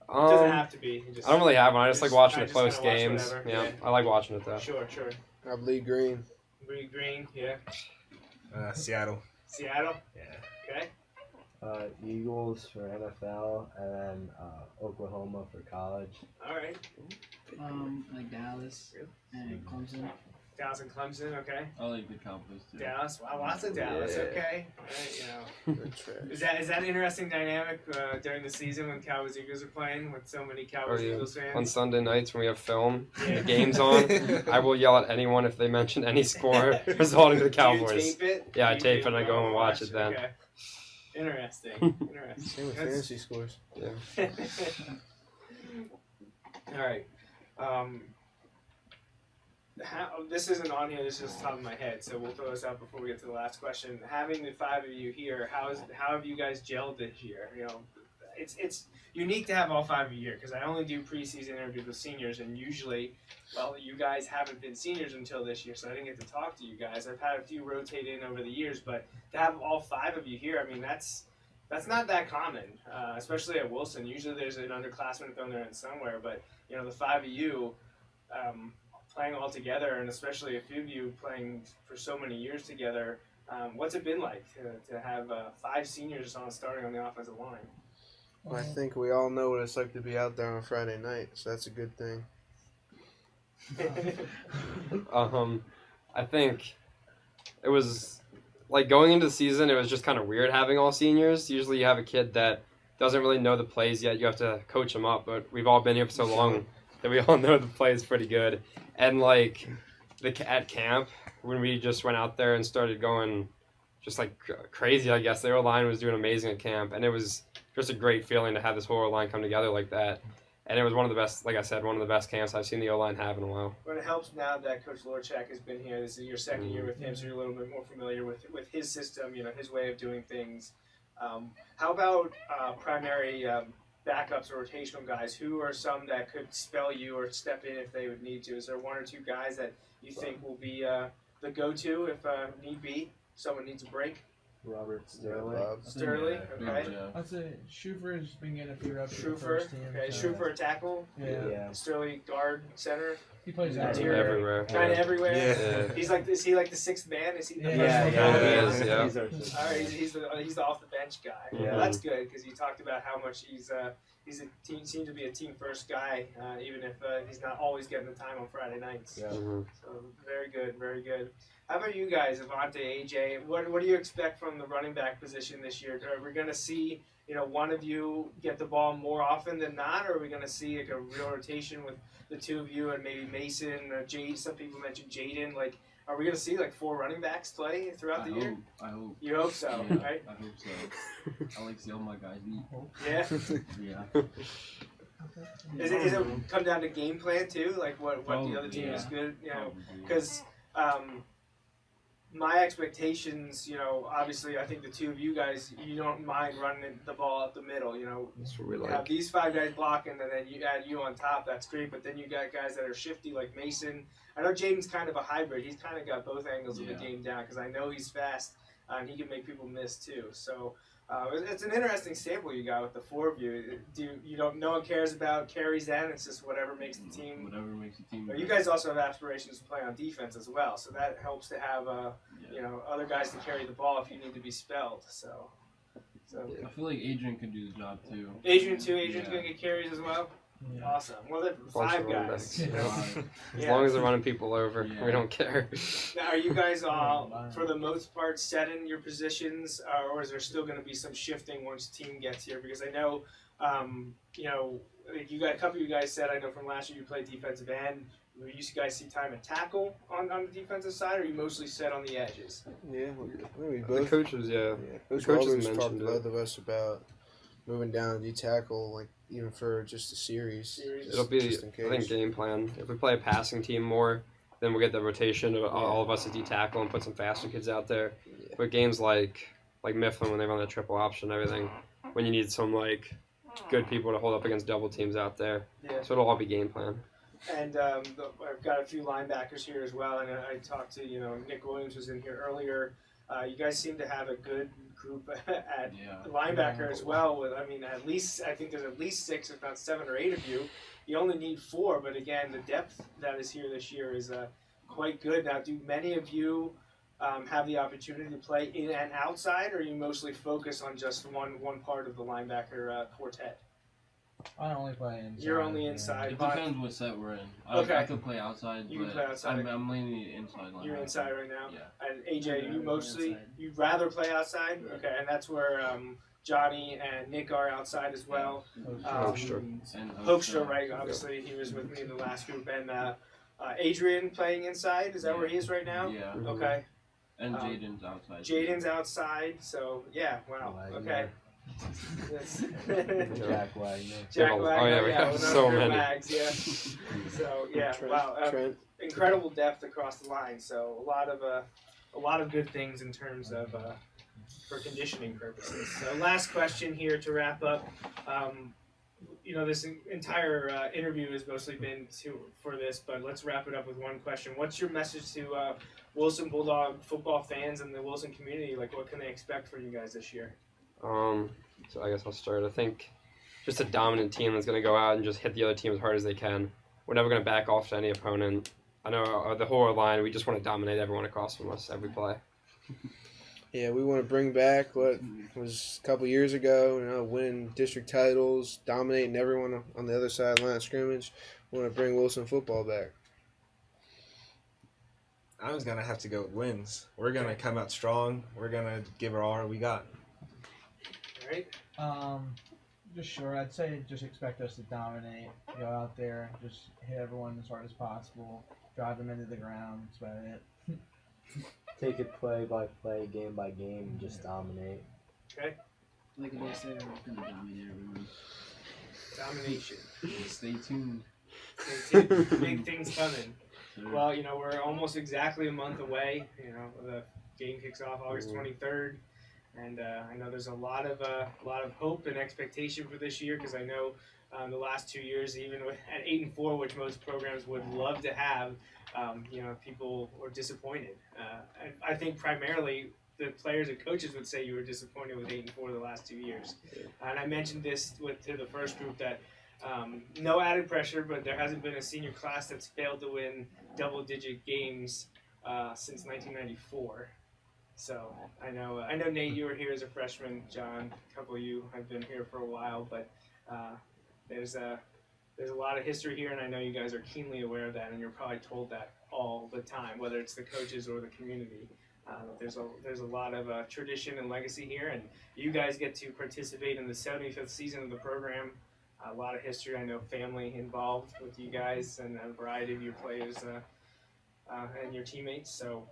It doesn't have to be. I don't really have one. I just like watching the close kinda games. watch Yeah, I like watching it though. Sure. I bleed green. Bleed green, yeah. Seattle. Seattle? Yeah. Okay. Eagles for NFL, and then Oklahoma for college. All right. Like Dallas and Clemson. Dallas and Clemson, okay. I like the Cowboys too. Dallas, wow, lots of Dallas, Yeah. okay. All right, is that an interesting dynamic during the season when Cowboys Eagles are playing with so many Cowboys Eagles fans? On Sunday nights when we have film, and the game's on, I will yell at anyone if they mention any score resulting to the Cowboys. Do you tape it? Yeah, I tape it and I go and watch it then. Okay. Interesting. Same with fantasy scores. Yeah. All right. This isn't on here. This is just top of my head, so we'll throw this out before we get to the last question. Having the five of you here, how have you guys gelled this year? You know, it's unique to have all five of you here because I only do preseason interviews with seniors, and usually, well, you guys haven't been seniors until this year, so I didn't get to talk to you guys. I've had a few rotate in over the years, but to have all five of you here, I mean, that's not that common, especially at Wilson. Usually there's an underclassman thrown there in somewhere, but you know, the five of you playing all together, and especially a few of you playing for so many years together, what's it been like to have five seniors starting on the offensive line? Well, I think we all know what it's like to be out there on Friday night, so that's a good thing. I think it was like going into the season, it was just kind of weird having all seniors. Usually you have a kid that doesn't really know the plays yet. You have to coach them up, but we've all been here for so long that we all know the plays pretty good. And like at camp, when we just went out there and started going just like crazy. I guess the O-line was doing amazing at camp, and it was just a great feeling to have this whole O-line come together like that. And it was one of the best, like I said, one of the best camps I've seen the O-line have in a while. But it helps now that Coach Lorchak has been here. This is your second year with him, so you're a little bit more familiar with his system, his way of doing things. How about primary backups or rotational guys? Who are some that could spell you or step in if they would need to? Is there one or two guys that you think will be the go-to if need be? Someone needs a break? Robert Sterling. Sterling, okay. I'd say Schufer's been getting a few reps. Schufer, okay. Schufer a tackle. Yeah. Sterling guard, center. He plays everywhere. Kind of everywhere. Yeah. Is he like the sixth man? Is he? Yeah. He's all right. He's the off the bench guy. Yeah. Well, that's good because you talked about how much he's a team, seems to be a team first guy, even if he's not always getting the time on Friday nights. Yeah. So very good, very good. How about you guys, Avanti, AJ? What do you expect from the running back position this year? Are we going to see one of you get the ball more often than not, or are we going to see like a real rotation with the two of you and maybe Mason or Jade? Some people mentioned Jaden. Like, are we going to see like 4 running backs play throughout the year? I hope. You hope so, yeah, right? I hope so. I like to see all my guys eat. Yeah. Yeah. Is it come down to game plan too? Like what the other team is good, because. My expectations, obviously, I think the two of you guys, you don't mind running the ball up the middle. That's what we like. Have these 5 guys blocking, and then you add you on top. That's great. But then you got guys that are shifty, like Mason. I know Jaden's kind of a hybrid. He's kind of got both angles of the game down because I know he's fast and he can make people miss too. So it's an interesting sample you got with the 4 of you. No one cares about carries then. It's just whatever makes the team. Whatever makes the team. But you guys also have aspirations to play on defense as well, so that helps to have other guys to carry the ball if you need to be spelled. So I feel like Adrian could do the job too. Adrian's gonna get carries as as Yeah. Awesome. Well, then 5 guys. As long as they're running people over, we don't care. Now, are you guys for the most part, set in your positions, or is there still going to be some shifting once team gets here? Because I know, you got a couple of you guys said, I know from last year you played defensive end. Will you guys see time and tackle on the defensive side, or are you mostly set on the edges? Yeah, we The both. coaches, Coach coaches Roberts mentioned talked to it. both of us about moving down D tackle, like even for just a series. It'll be, just in case. I think, game plan. If we play a passing team more, then we'll get the rotation of all of us to D tackle and put some faster kids out there. Yeah. But games like Mifflin, when they run the triple option and everything, when you need some good people to hold up against double teams out there, so it'll all be game plan. And I've got a few linebackers here as well. And I talked to, Nick Williams was in here earlier. You guys seem to have a good group at linebacker as well. I think there's at least 6, if not 7 or 8 of you. You only need 4, but again, the depth that is here this year is quite good. Now, do many of you have the opportunity to play in and outside, or you mostly focus on just one part of the linebacker quartet? I only play inside. You're only inside. It depends what set we're in. I could play outside, You can play outside. I'm mainly inside line. You're inside right now? Yeah. And AJ, you'd rather play outside? Yeah. Okay, and that's where Johnny and Nick are outside as well. Hoekstra. Hoekstra, right? Obviously, he was with me in the last group. And Adrian playing inside? Is that where he is right now? Yeah. Okay. And Jaden's outside. Jaden's outside, so yeah, wow. Okay. Jack Wagner. Jack Wagner, we have so many. Wags, yeah. So yeah, wow, incredible depth across the line. So a lot of good things in terms of for conditioning purposes. So last question here to wrap up. This entire interview has mostly been for this, but let's wrap it up with one question. What's your message to Wilson Bulldog football fans and the Wilson community? Like, what can they expect from you guys this year? So I guess I'll start. I think just a dominant team that's going to go out and just hit the other team as hard as they can. We're never going to back off to any opponent. I know the whole line, we just want to dominate everyone across from us every play. Yeah, we want to bring back what was a couple years ago, winning district titles, dominating everyone on the other side line of scrimmage. We want to bring Wilson football back. I was going to have to go with wins. We're going to come out strong. We're going to give it all we got. Right? Just sure. I'd say just expect us to dominate. Go out there, just hit everyone as hard as possible, drive them into the ground. That's about it. take it play by play, game by game, and just dominate. Okay. Like they say, we're gonna dominate everyone. Domination. Stay tuned. Stay tuned. Big things coming. Well, you know, we're almost exactly a month away. You know, the game kicks off August 23rd, and I know there's a lot of hope and expectation for this year, because I know the last 2 years, even at 8-4, which most programs would love to have, you know, people were disappointed. I think primarily the players and coaches would say you were disappointed with 8-4 the last 2 years. And I mentioned this to the first group that no added pressure, but there hasn't been a senior class that's failed to win double-digit games since 1994. So I know Nate, you were here as a freshman. John, a couple of you have been here for a while, but there's a lot of history here, and I know you guys are keenly aware of that, and you're probably told that all the time, whether it's the coaches or the community. There's a lot of tradition and legacy here, and you guys get to participate in the 75th season of the program. A lot of history. I know family involved with you guys and a variety of your players and your teammates. So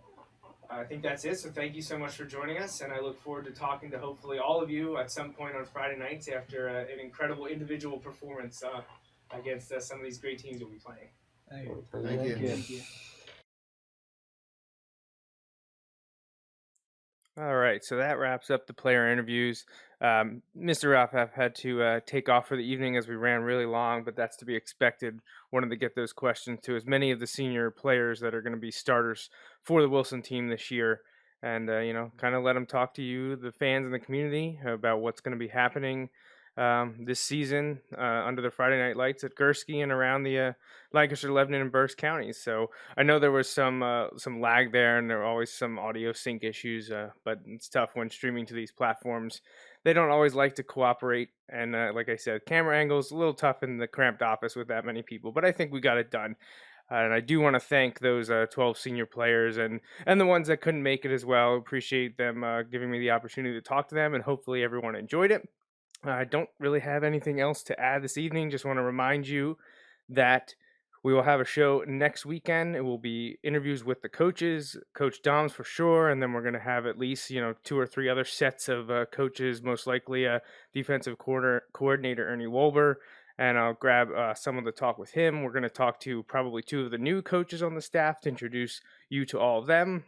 I think that's it. So thank you so much for joining us, and I look forward to talking to hopefully all of you at some point on Friday nights after an incredible individual performance against some of these great teams that we play. Thank you. Thank you. All right, so that wraps up the player interviews. Mr. Raffaf had to take off for the evening as we ran really long, but that's to be expected. Wanted to get those questions to as many of the senior players that are going to be starters for the Wilson team this year, and you know, kind of let them talk to you, the fans and the community, about what's going to be happening this season under the Friday Night Lights at Gursky and around the Lancaster-Lebanon and Berks counties. So I know there was some lag there, and there were always some audio sync issues, but it's tough when streaming to these platforms. They don't always like to cooperate, and like I said, camera angles a little tough in the cramped office with that many people, but I think we got it done. And I do want to thank those 12 senior players and the ones that couldn't make it as well. Appreciate them giving me the opportunity to talk to them, and hopefully everyone enjoyed it. I don't really have anything else to add this evening. Just want to remind you that we will have a show next weekend. It will be interviews with the coaches, Coach Doms for sure, and then we're going to have at least 2 or 3 other sets of coaches, most likely defensive coordinator Ernie Wolber, and I'll grab some of the talk with him. We're going to talk to probably 2 of the new coaches on the staff to introduce you to all of them,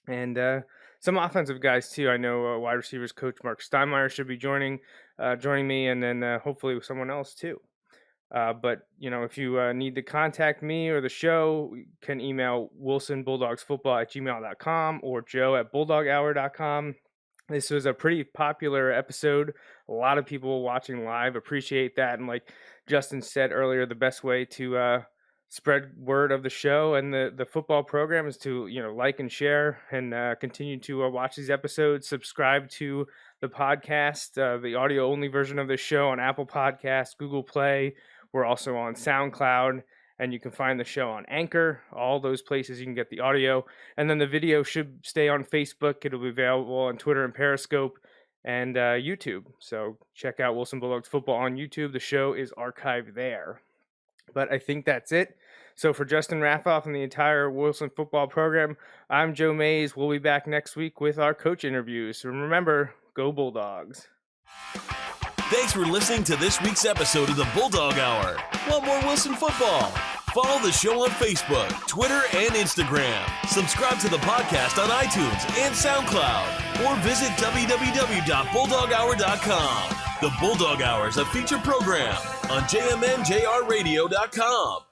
and some offensive guys too. I know wide receivers coach Mark Steinmeier should be joining me, and then hopefully with someone else too. But if you need to contact me or the show, you can email wilsonbulldogsfootball@gmail.com or joe@bulldoghour.com. This was a pretty popular episode. A lot of people watching live. Appreciate that. And like Justin said earlier, the best way to spread word of the show and the football program is to like and share, and continue to watch these episodes. Subscribe to the podcast, the audio only version of the show, on Apple Podcasts, Google Play. We're also on SoundCloud, and you can find the show on Anchor. All those places you can get the audio, and then the video should stay on Facebook. It'll be available on Twitter and Periscope and YouTube. So check out Wilson Bulldogs Football on YouTube. The show is archived there. But I think that's it. So for Justin Raffoff and the entire Wilson football program, I'm Joe Mays. We'll be back next week with our coach interviews. So remember, go Bulldogs. Thanks for listening to this week's episode of the Bulldog Hour. Want more Wilson football? Follow the show on Facebook, Twitter, and Instagram. Subscribe to the podcast on iTunes and SoundCloud, or visit www.bulldoghour.com. The Bulldog Hour is a featured program on jmnjrradio.com.